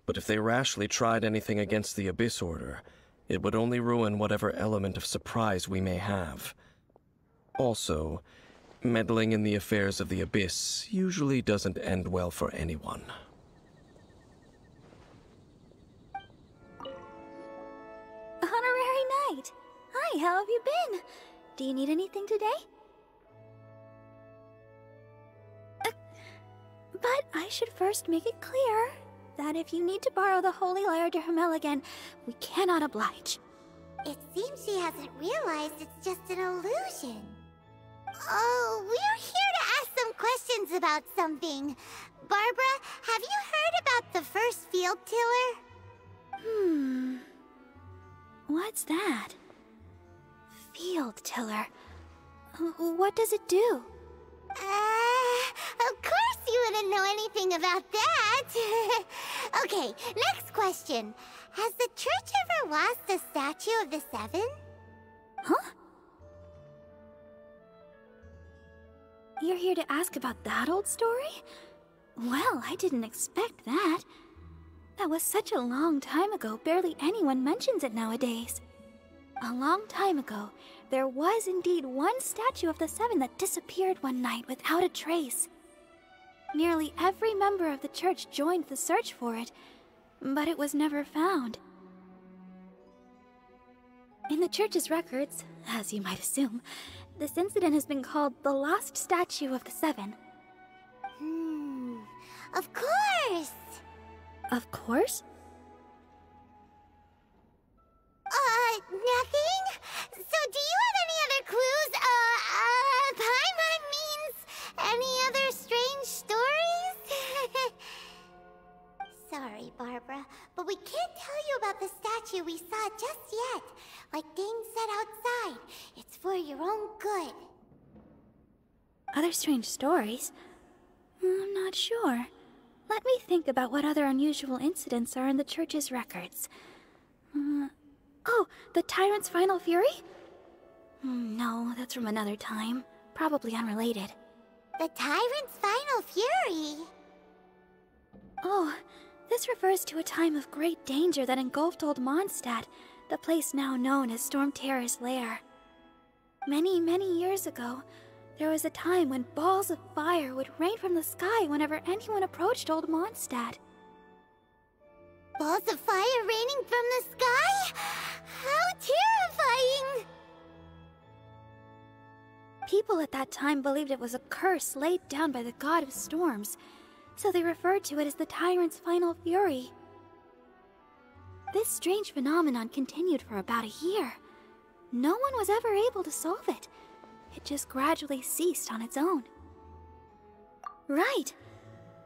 but if they rashly tried anything against the Abyss Order, it would only ruin whatever element of surprise we may have. Also, meddling in the affairs of the Abyss usually doesn't end well for anyone. Honorary Knight! Hi, how have you been? Do you need anything today? But I should first make it clear that if you need to borrow the Holy Lyre to Hermel again, we cannot oblige. It seems she hasn't realized it's just an illusion. Oh, we're here to ask some questions about something. Barbara, have you heard about the first field tiller? What's that? Field tiller. What does it do? Of course you wouldn't know anything about that. Okay, next question. Has the church ever lost a statue of the Seven? Huh? You're here to ask about that old story? Well, I didn't expect that. That was such a long time ago, barely anyone mentions it nowadays. A long time ago, there was indeed one statue of the Seven that disappeared one night without a trace. Nearly every member of the church joined the search for it, but it was never found. In the church's records, as you might assume, this incident has been called the Lost Statue of the Seven. Of course! Of course? Nothing? So do you have any other clues? Paimon means any other strange stories? Sorry, Barbara, but we can't tell you about the statue we saw just yet. Like Dane said outside, it's for your own good. Other strange stories? I'm not sure. Let me think about what other unusual incidents are in the church's records. Oh, the Tyrant's Final Fury? No, that's from another time. Probably unrelated. The Tyrant's Final Fury? Oh, this refers to a time of great danger that engulfed Old Mondstadt, the place now known as Storm Terror's lair. Many, many years ago, there was a time when balls of fire would rain from the sky whenever anyone approached Old Mondstadt. Balls of fire raining from the sky? How terrifying! People at that time believed it was a curse laid down by the god of storms, so they referred to it as the Tyrant's Final Fury. This strange phenomenon continued for about a year. No one was ever able to solve it. It just gradually ceased on its own. Right!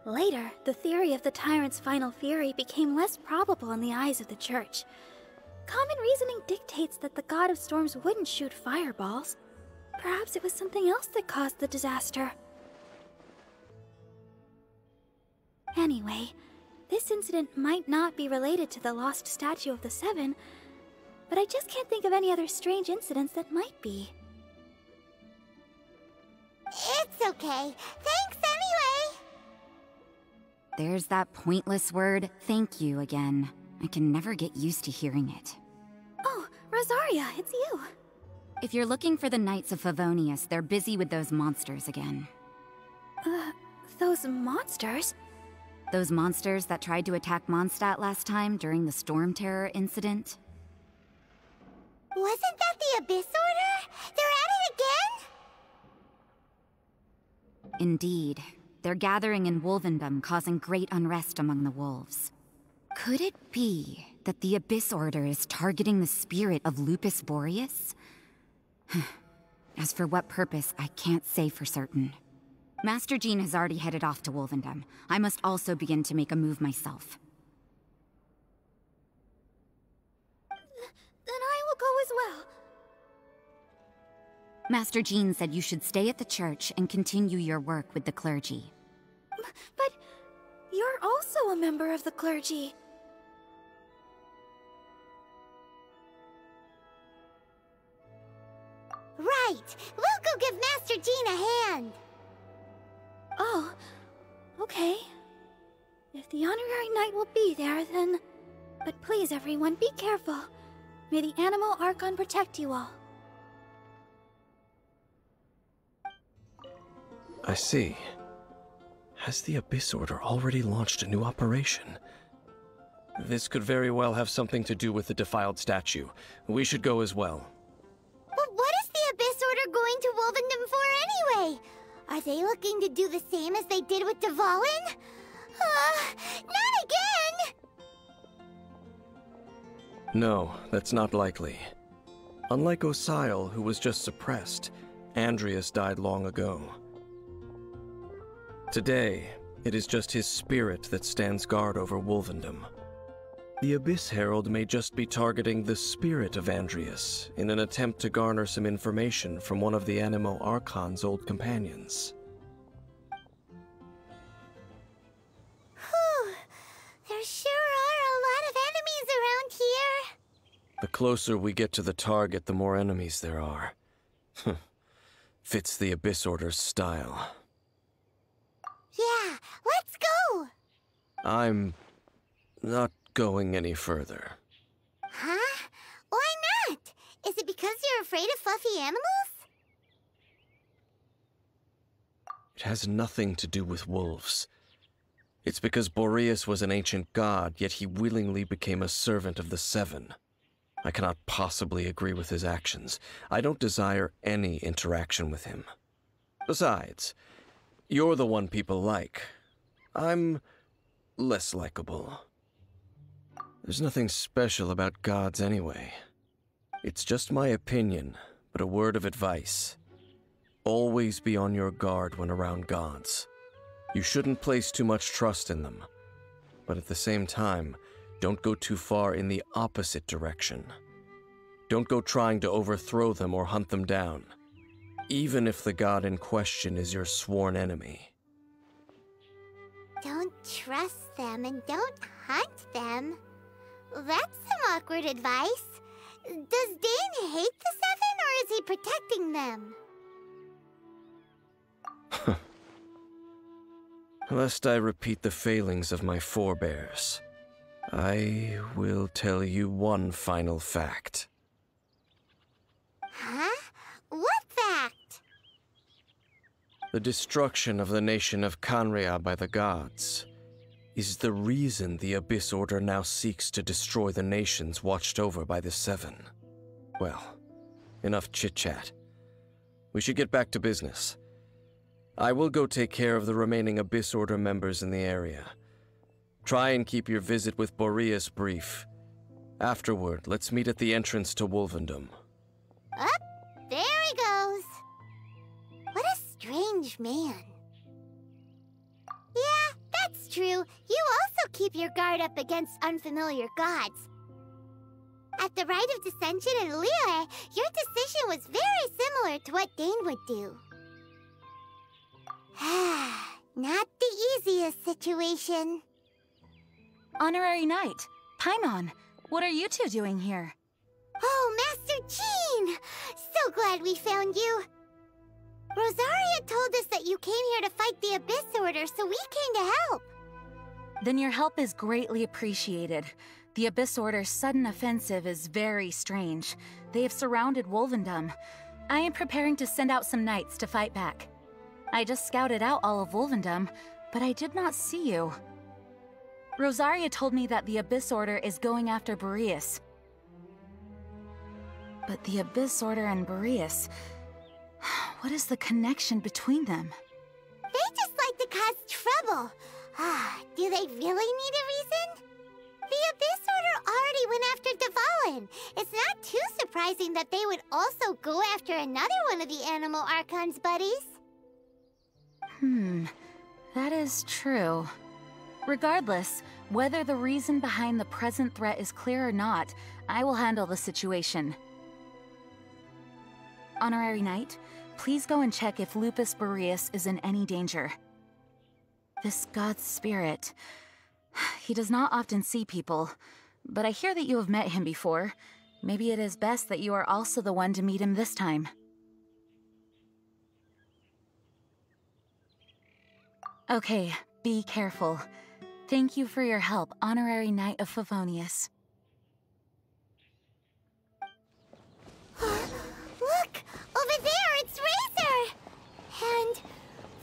Later, the theory of the Tyrant's Final Fury became less probable in the eyes of the Church. Common reasoning dictates that the god of storms wouldn't shoot fireballs. Perhaps it was something else that caused the disaster. Anyway, this incident might not be related to the lost statue of the Seven, but I just can't think of any other strange incidents that might be. It's okay. Thanks anyway! There's that pointless word, thank you, again. I can never get used to hearing it. Oh, Rosaria, it's you. If you're looking for the Knights of Favonius, they're busy with those monsters again. Those monsters? Those monsters that tried to attack Mondstadt last time during the Storm Terror incident? Wasn't that the Abyss Order? They're at it again? Indeed. They're gathering in Wolvendom, causing great unrest among the wolves. Could it be that the Abyss Order is targeting the spirit of Lupus Boreas? As for what purpose, I can't say for certain. Master Jean has already headed off to Wolvendom. I must also begin to make a move myself. Then I will go as well. Master Jean said you should stay at the church and continue your work with the clergy. But you're also a member of the clergy. Right! We'll go give Master Jean a hand! Oh, okay. If the honorary knight will be there, then... But please, everyone, be careful. May the animal Archon protect you all. I see. Has the Abyss Order already launched a new operation? This could very well have something to do with the defiled statue. We should go as well. But what is the Abyss Order going to Wolvendom for anyway? Are they looking to do the same as they did with Dvalin? Not again! No, that's not likely. Unlike Osile, who was just suppressed, Andreas died long ago. Today, it is just his spirit that stands guard over Wolvendom. The Abyss Herald may just be targeting the spirit of Andreas in an attempt to garner some information from one of the Animo Archon's old companions. Whew. There sure are a lot of enemies around here. The closer we get to the target, the more enemies there are. Fits the Abyss Order's style. Yeah, let's go! I'm not going any further. Huh? Why not? Is it because you're afraid of fluffy animals? It has nothing to do with wolves. It's because Boreas was an ancient god, yet he willingly became a servant of the Seven. I cannot possibly agree with his actions. I don't desire any interaction with him. Besides, you're the one people like. I'm less likable. There's nothing special about gods anyway. It's just my opinion, but a word of advice. Always be on your guard when around gods. You shouldn't place too much trust in them. But at the same time, don't go too far in the opposite direction. Don't go trying to overthrow them or hunt them down, even if the god in question is your sworn enemy. Don't trust them and don't hunt them. That's some awkward advice. Does Dane hate the Seven, or is he protecting them? Lest I repeat the failings of my forebears, I will tell you one final fact. Huh? What fact? The destruction of the nation of Canria by the gods is the reason the Abyss Order now seeks to destroy the nations watched over by the Seven. Well, enough chit-chat. We should get back to business. I will go take care of the remaining Abyss Order members in the area. Try and keep your visit with Boreas brief. Afterward, let's meet at the entrance to Wolvendom. Up, there he goes. What a strange man. Yeah, that's true. You also keep your guard up against unfamiliar gods. At the Rite of Dissension in Liyue, your decision was very similar to what Dane would do. Not the easiest situation. Honorary Knight, Paimon, what are you two doing here? Oh, Master Jean! So glad we found you. Rosaria told us that you came here to fight the Abyss Order, so we came to help. Then your help is greatly appreciated. The Abyss Order's sudden offensive is very strange. They have surrounded Wolvendom. I am preparing to send out some knights to fight back. I just scouted out all of Wolvendom, but I did not see you. Rosaria told me that the Abyss Order is going after Boreas. But the Abyss Order and Boreas... what is the connection between them? They just like to cause trouble. Do they really need a reason? The Abyss Order already went after Dvalin. It's not too surprising that they would also go after another one of the Animal Archon's buddies. That is true. Regardless, whether the reason behind the present threat is clear or not, I will handle the situation. Honorary Knight, please go and check if Lupus Boreas is in any danger. This god's spirit... he does not often see people, but I hear that you have met him before. Maybe it is best that you are also the one to meet him this time. Okay, be careful. Thank you for your help, Honorary Knight of Favonius. Look! Over there, it's Razor! And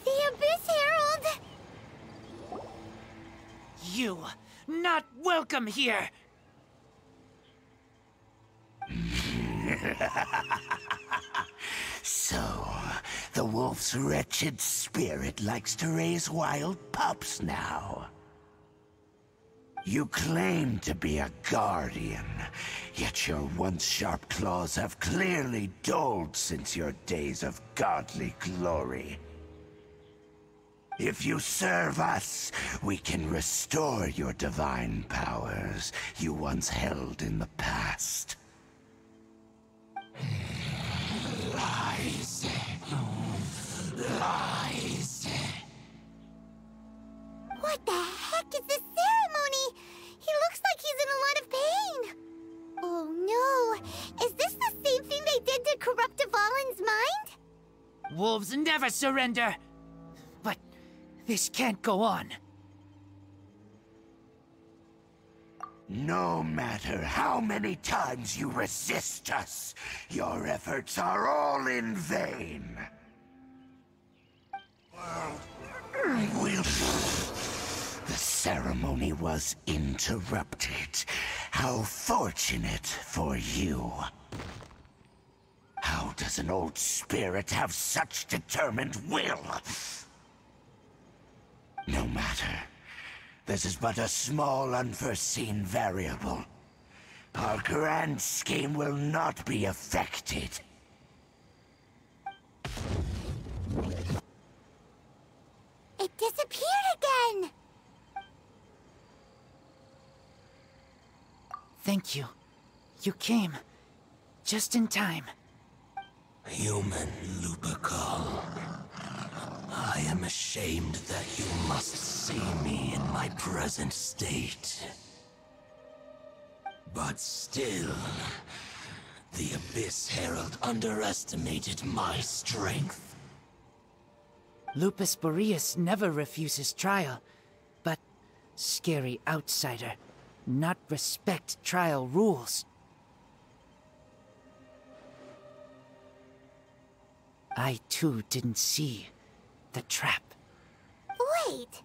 the Abyss Herald! You, not welcome here! So, the wolf's wretched spirit likes to raise wild pups now. You claim to be a guardian, yet your once sharp claws have clearly dulled since your days of godly glory. If you serve us, we can restore your divine powers you once held in the past. Lies. Lies. What the heck is this ceremony? He looks like he's in a lot of pain. Oh no, is this the same thing they did to corrupt Dvalin's mind? Wolves never surrender! But this can't go on. No matter how many times you resist us, your efforts are all in vain. We'll... The ceremony was interrupted. How fortunate for you. How does an old spirit have such determined will? No matter. This is but a small, unforeseen variable. Our grand scheme will not be affected. It disappeared again! Thank you. You came. Just in time. Human Lupercal. I am ashamed that you must see me in my present state. But still, the Abyss Herald underestimated my strength. Lupus Boreas never refuses trial, but scary outsider, not respect trial rules. I too didn't see the trap. Wait,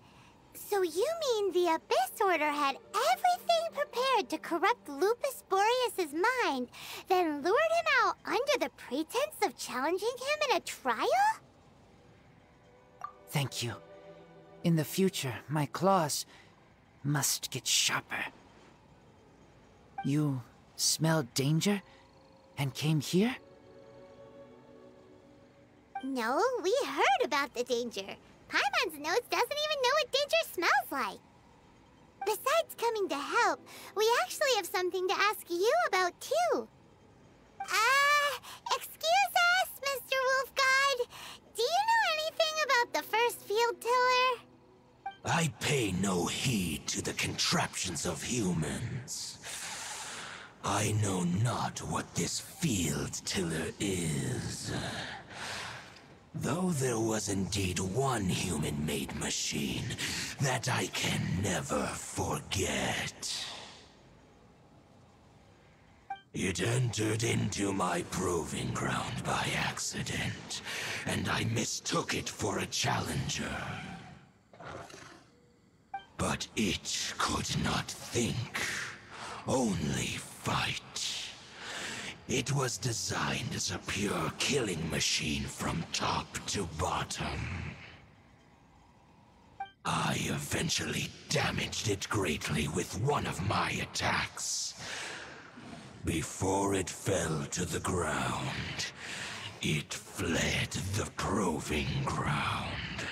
so you mean the Abyss Order had everything prepared to corrupt Lupus Boreas' mind, then lured him out under the pretense of challenging him in a trial? Thank you. In the future, my claws must get sharper. You smelled danger and came here? No, we heard about the danger. Paimon's nose doesn't even know what danger smells like. Besides coming to help, we actually have something to ask you about, too. Excuse us, Mr. Wolfguard. Do you know anything about the first field tiller? I pay no heed to the contraptions of humans. I know not what this field tiller is. Though there was indeed one human-made machine that I can never forget. It entered into my proving ground by accident, and I mistook it for a challenger. But it could not think, only fight. It was designed as a pure killing machine from top to bottom. I eventually damaged it greatly with one of my attacks. Before it fell to the ground, it fled the proving ground.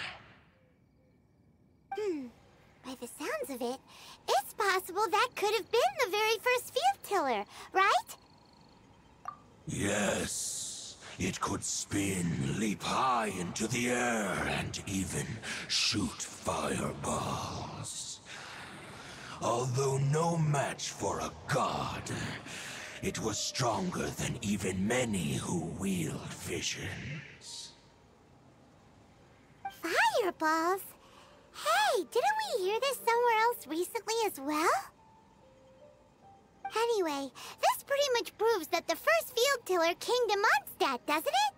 By the sounds of it, it's possible that could have been the very first field tiller, right? Yes, it could spin, leap high into the air, and even shoot fireballs. Although no match for a god, it was stronger than even many who wield visions. Fireballs? Hey, didn't we hear this somewhere else recently as well? Anyway, this pretty much proves that the first field tiller came to Mondstadt, doesn't it?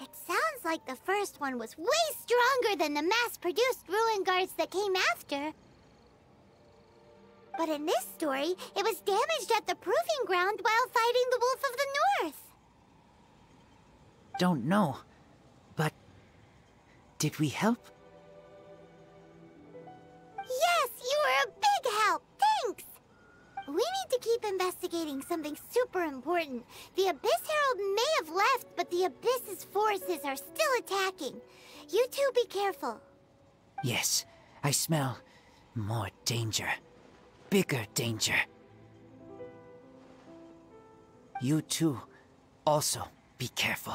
It sounds like the first one was way stronger than the mass-produced ruin guards that came after. But in this story, it was damaged at the proving ground while fighting the Wolf of the North. Don't know, but did we help? Yes, you were a big help. Thanks! We need to keep investigating something super important. The Abyss Herald may have left, but the Abyss's forces are still attacking. You two be careful. Yes, I smell more danger. Bigger danger. You two also be careful.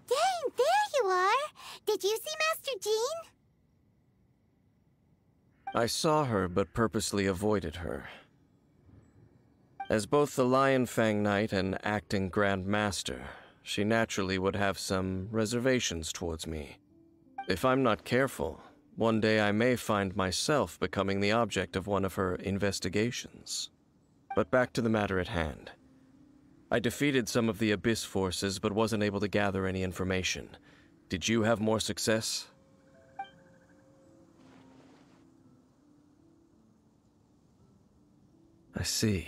Dang, there you are! Did you see Master Jean? I saw her, but purposely avoided her. As both the Lion Fang Knight and acting Grand Master, she naturally would have some reservations towards me. If I'm not careful, one day I may find myself becoming the object of one of her investigations. But back to the matter at hand. I defeated some of the Abyss forces, but wasn't able to gather any information. Did you have more success? I see.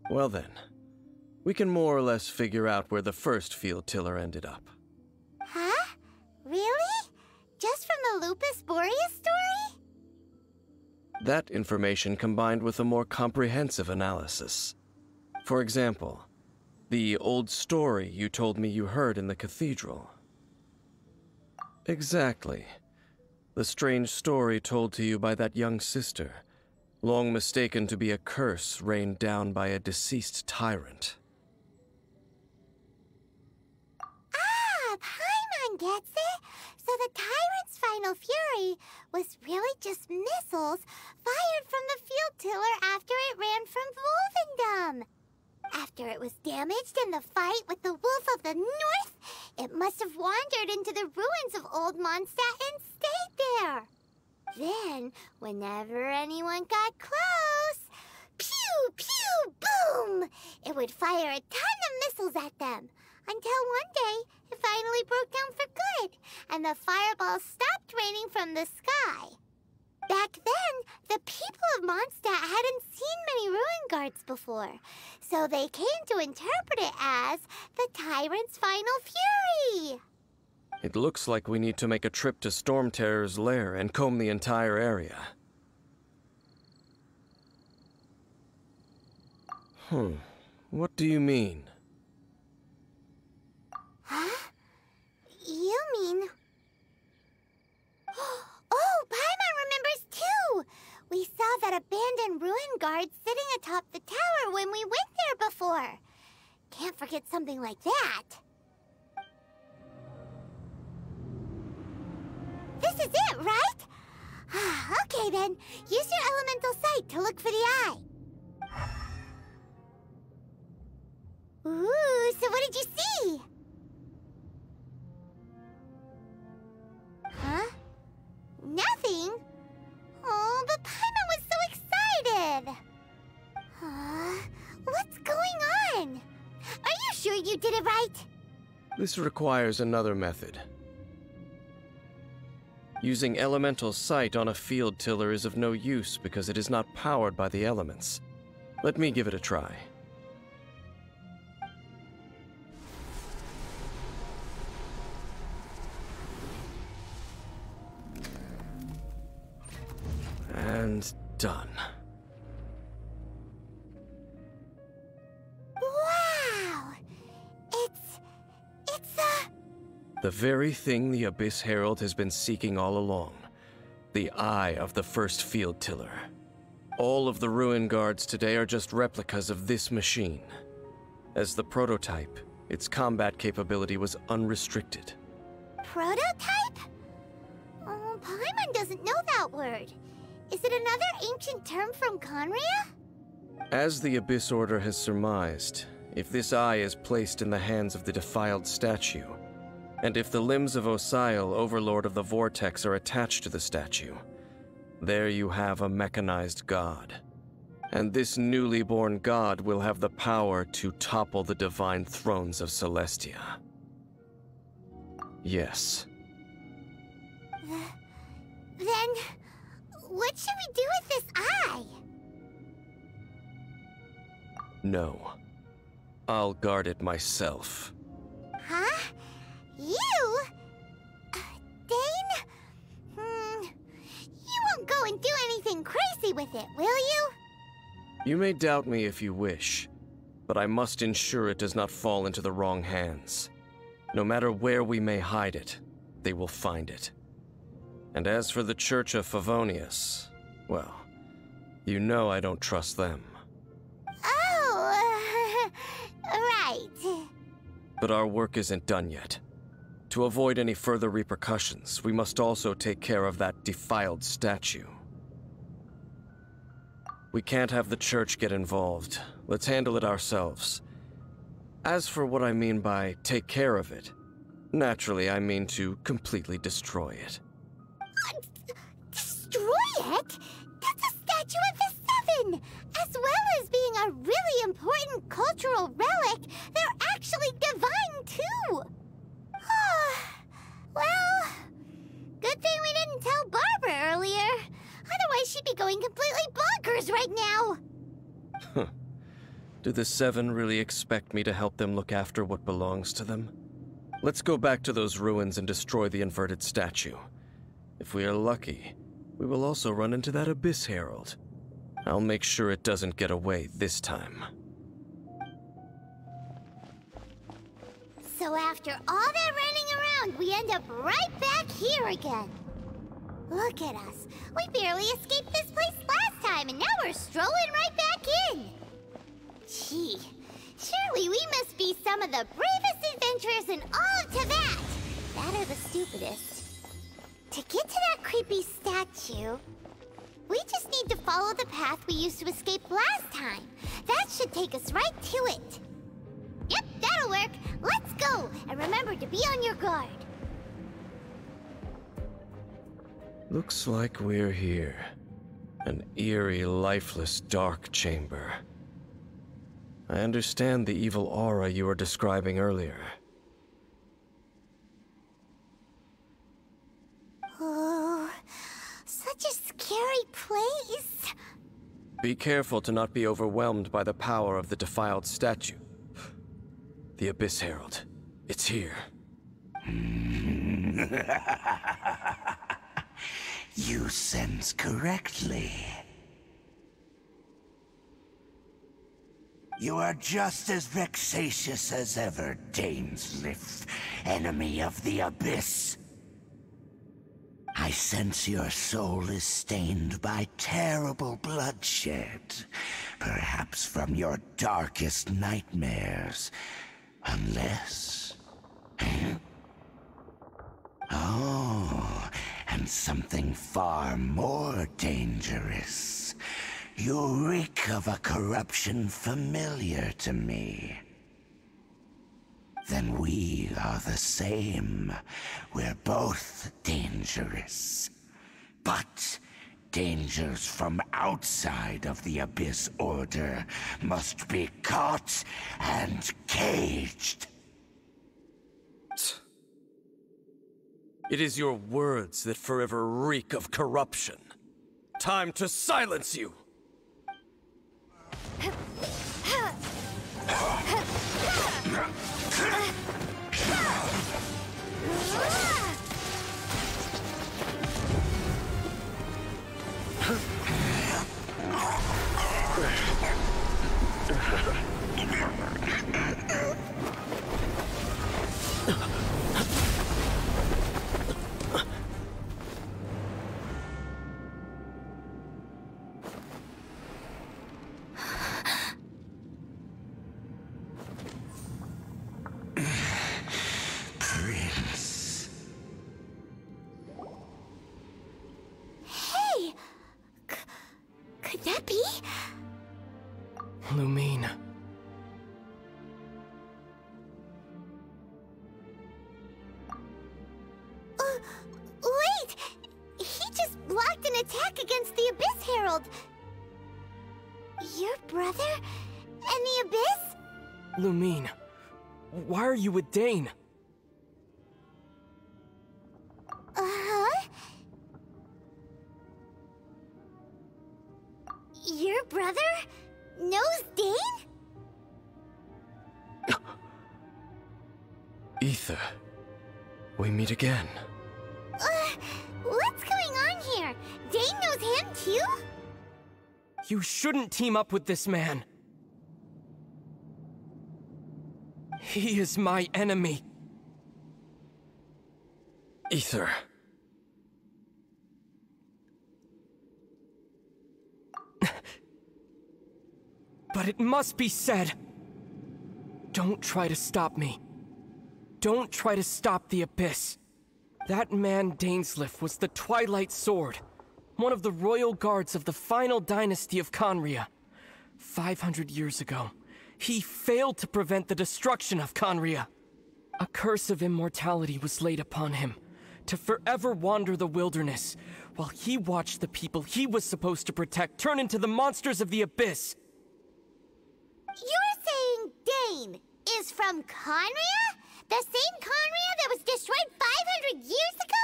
Well then, we can more or less figure out where the first field tiller ended up. Huh? Really? Just from the Lupus Boreas story? That information combined with a more comprehensive analysis. For example, the old story you told me you heard in the cathedral. Exactly. The strange story told to you by that young sister, long mistaken to be a curse rained down by a deceased tyrant. Ah, Paimon gets it! So the tyrant's final fury was really just missiles fired from the field tiller after it ran from Wolvendom. After it was damaged in the fight with the Wolf of the North, it must have wandered into the ruins of Old Mondstadt and stayed there. Then, whenever anyone got close, pew, pew, boom! It would fire a ton of missiles at them, until one day it finally broke down for good, and the fireballs stopped raining from the sky. Back then, the people of Mondstadt hadn't seen many ruin guards before, so they came to interpret it as the tyrant's final fury. It looks like we need to make a trip to Storm Terror's lair and comb the entire area. What do you mean? Huh? You mean... Oh, Paimon remembers too! We saw that abandoned ruin guard sitting atop the tower when we went there before. Can't forget something like that. This is it, right? Okay then, use your elemental sight to look for the eye. Ooh, so what did you see? Huh? Nothing? Oh, but Paimon was so excited! What's going on? Are you sure you did it right? This requires another method. Using elemental sight on a field tiller is of no use because it is not powered by the elements. Let me give it a try. And done. Wow! It's the very thing the Abyss Herald has been seeking all along. The eye of the first field tiller. All of the ruin guards today are just replicas of this machine. As the prototype, its combat capability was unrestricted. Prototype? Oh, Paimon doesn't know that word. Is it another ancient term from Conria? As the Abyss Order has surmised, if this eye is placed in the hands of the defiled statue, and if the limbs of Osial, Overlord of the Vortex, are attached to the statue, there you have a mechanized god. And this newly born god will have the power to topple the divine thrones of Celestia. Yes. Then, what should we do with this eye? No. I'll guard it myself. Huh? You? Dane? You won't go and do anything crazy with it, will you? You may doubt me if you wish, but I must ensure it does not fall into the wrong hands. No matter where we may hide it, they will find it. And as for the Church of Favonius, well, you know I don't trust them. Oh, right. But our work isn't done yet. To avoid any further repercussions, we must also take care of that defiled statue. We can't have the Church get involved. Let's handle it ourselves. As for what I mean by take care of it, Naturally, I mean to completely destroy it. Destroy it? That's a statue of the Seven! As well as being a really important cultural relic, they're actually divine too! Well, good thing we didn't tell Barbara earlier. Otherwise she'd be going completely bonkers right now! Do the Seven really expect me to help them look after what belongs to them? Let's go back to those ruins and destroy the inverted statue. If we are lucky, we will also run into that Abyss Herald. I'll make sure it doesn't get away this time. So after all that running around, we end up right back here again. Look at us. We barely escaped this place last time, and now we're strolling right back in. Gee, surely we must be some of the bravest adventurers in all of Teyvat. That or the stupidest. To get to that creepy statue, we just need to follow the path we used to escape last time. That should take us right to it. Yep, that'll work. Let's go, and remember to be on your guard. Looks like we're here. An eerie, lifeless, dark chamber. I understand the evil aura you were describing earlier. Oh, such a scary place. Be careful to not be overwhelmed by the power of the defiled statue. The Abyss Herald. It's here. You sense correctly. You are just as vexatious as ever, Dainsleif, enemy of the Abyss. I sense your soul is stained by terrible bloodshed, perhaps from your darkest nightmares, unless... Oh, and something far more dangerous. You reek of a corruption familiar to me. Then we are the same. We're both dangerous. But dangers from outside of the Abyss Order must be caught and caged. It is your words that forever reek of corruption. Time to silence you! Could that be? Lumine. Wait! He just blocked an attack against the Abyss Herald. Your brother? And the Abyss? Lumine, why are you with Dane? Uh-huh. Your brother knows Dane? Ether, we meet again. What's going on here? Dane knows him too? You shouldn't team up with this man. He is my enemy. Ether. But it must be said. Don't try to stop me. Don't try to stop the Abyss. That man Dainsleif was the Twilight Sword, one of the royal guards of the final dynasty of Khaenri'ah. 500 years ago, he failed to prevent the destruction of Khaenri'ah. A curse of immortality was laid upon him, to forever wander the wilderness, while he watched the people he was supposed to protect turn into the monsters of the abyss. You're saying Dane is from Conria? The same Conria that was destroyed 500 years ago?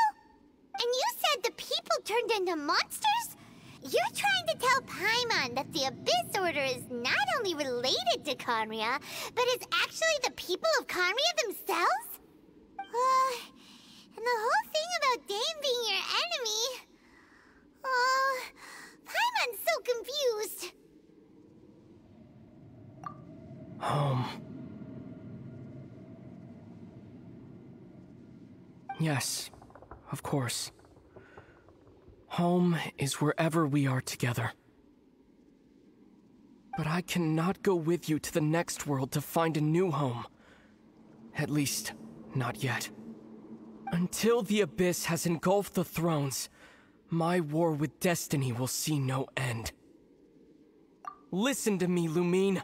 And you said the people turned into monsters? You're trying to tell Paimon that the Abyss Order is not only related to Conria, but is actually the people of Conria themselves? And the whole thing about Dane being your enemy... Oh, Paimon's so confused. Home. Yes, of course. Home is wherever we are together. But I cannot go with you to the next world to find a new home. At least, not yet. Until the Abyss has engulfed the thrones, my war with destiny will see no end. Listen to me, Lumine.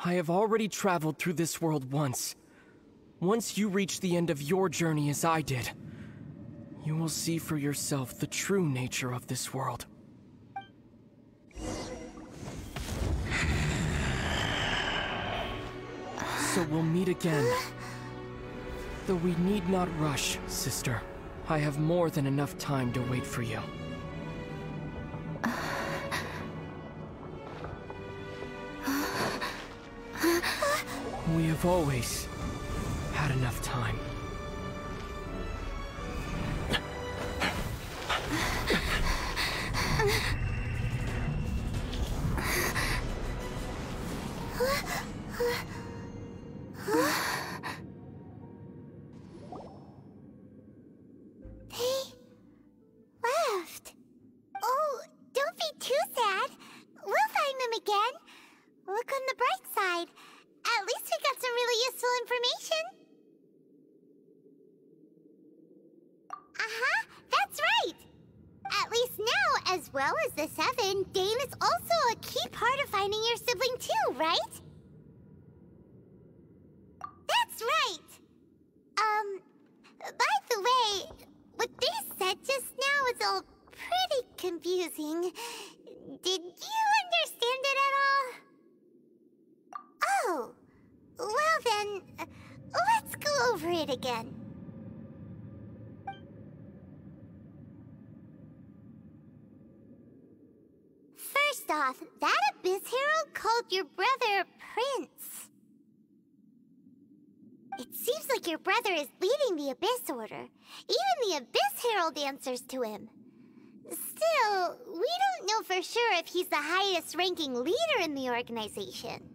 I have already traveled through this world once. Once you reach the end of your journey as I did, you will see for yourself the true nature of this world. So we'll meet again. Though we need not rush, sister. I have more than enough time to wait for you. We have always had enough time. They left. Oh, don't be too sad. We'll find them again. Look on the bright side. At least we got some really useful information. That's right. At least now, as well as the Seven, Dane is also a key part of finding your sibling too, right? That's right. By the way, what they said just now was all pretty confusing. Did you understand it at all? Oh, well then, let's go over it again. First off, that Abyss Herald called your brother Prince. It seems like your brother is leading the Abyss Order. Even the Abyss Herald answers to him. Still, we don't know for sure if he's the highest-ranking leader in the organization.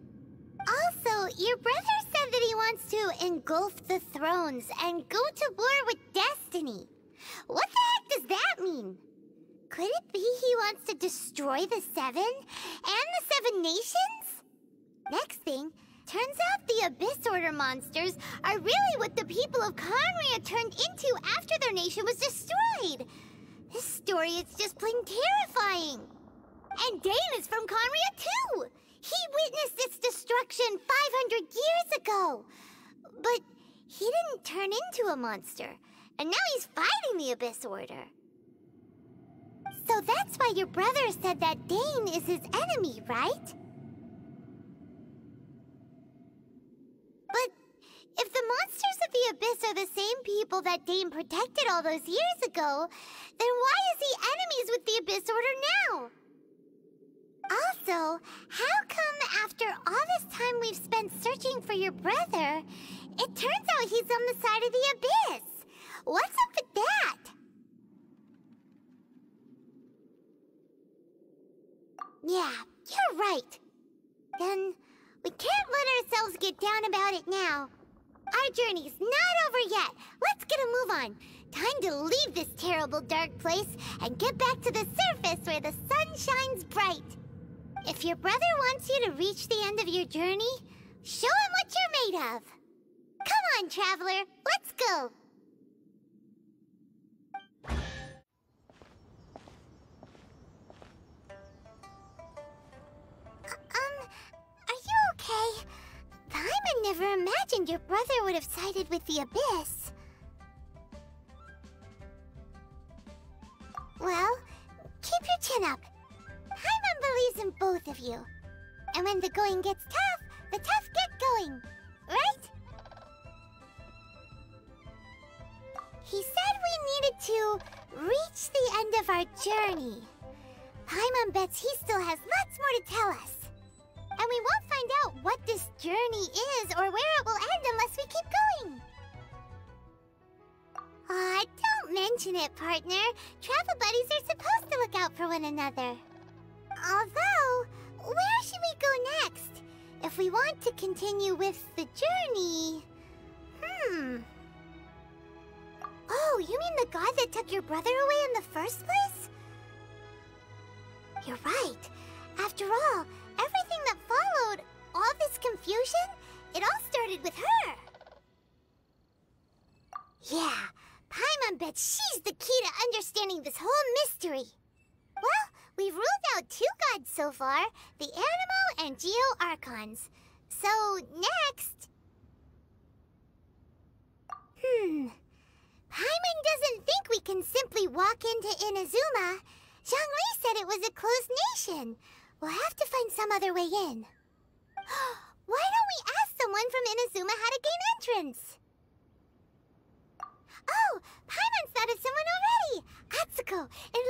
Also, your brother said that he wants to engulf the thrones and go to war with destiny. What the heck does that mean? Could it be he wants to destroy the Seven and the Seven Nations? Next thing, turns out the Abyss Order monsters are really what the people of Conria turned into after their nation was destroyed. This story is just plain terrifying. And Dane is from Conria too. He witnessed its destruction 500 years ago. But he didn't turn into a monster. And now he's fighting the Abyss Order. So that's why your brother said that Dane is his enemy, right? But if the monsters of the Abyss are the same people that Dane protected all those years ago, then why is he enemies with the Abyss Order now? Also, how come after all this time we've spent searching for your brother, it turns out he's on the side of the Abyss? What's up with that? Yeah, you're right. Then we can't let ourselves get down about it now. Our journey's not over yet. Let's get a move on. Time to leave this terrible dark place and get back to the surface where the sun shines bright. If your brother wants you to reach the end of your journey, show him what you're made of. Come on, traveler, let's go. Are you okay? Paimon never imagined your brother would have sided with the Abyss. Well, keep your chin up. Paimon believes in both of you. And when the going gets tough, the tough get going. Right? He said we needed to reach the end of our journey. Paimon bets he still has lots more to tell us. And we won't find out what this journey is or where it will end unless we keep going. Aw, don't mention it, partner. Travel buddies are supposed to look out for one another. Although, where should we go next? If we want to continue with the journey... Oh, you mean the god that took your brother away in the first place? You're right. After all, everything that followed, all this confusion, it all started with her. Yeah, Paimon bets she's the key to understanding this whole mystery. Well, we've ruled out 2 gods so far, the Animo and Geo Archons. So, next... Paimon doesn't think we can simply walk into Inazuma. Zhongli said it was a closed nation. We'll have to find some other way in. Why don't we ask someone from Inazuma how to gain entrance? Oh, Paimon's thought of someone already! Atsuko, it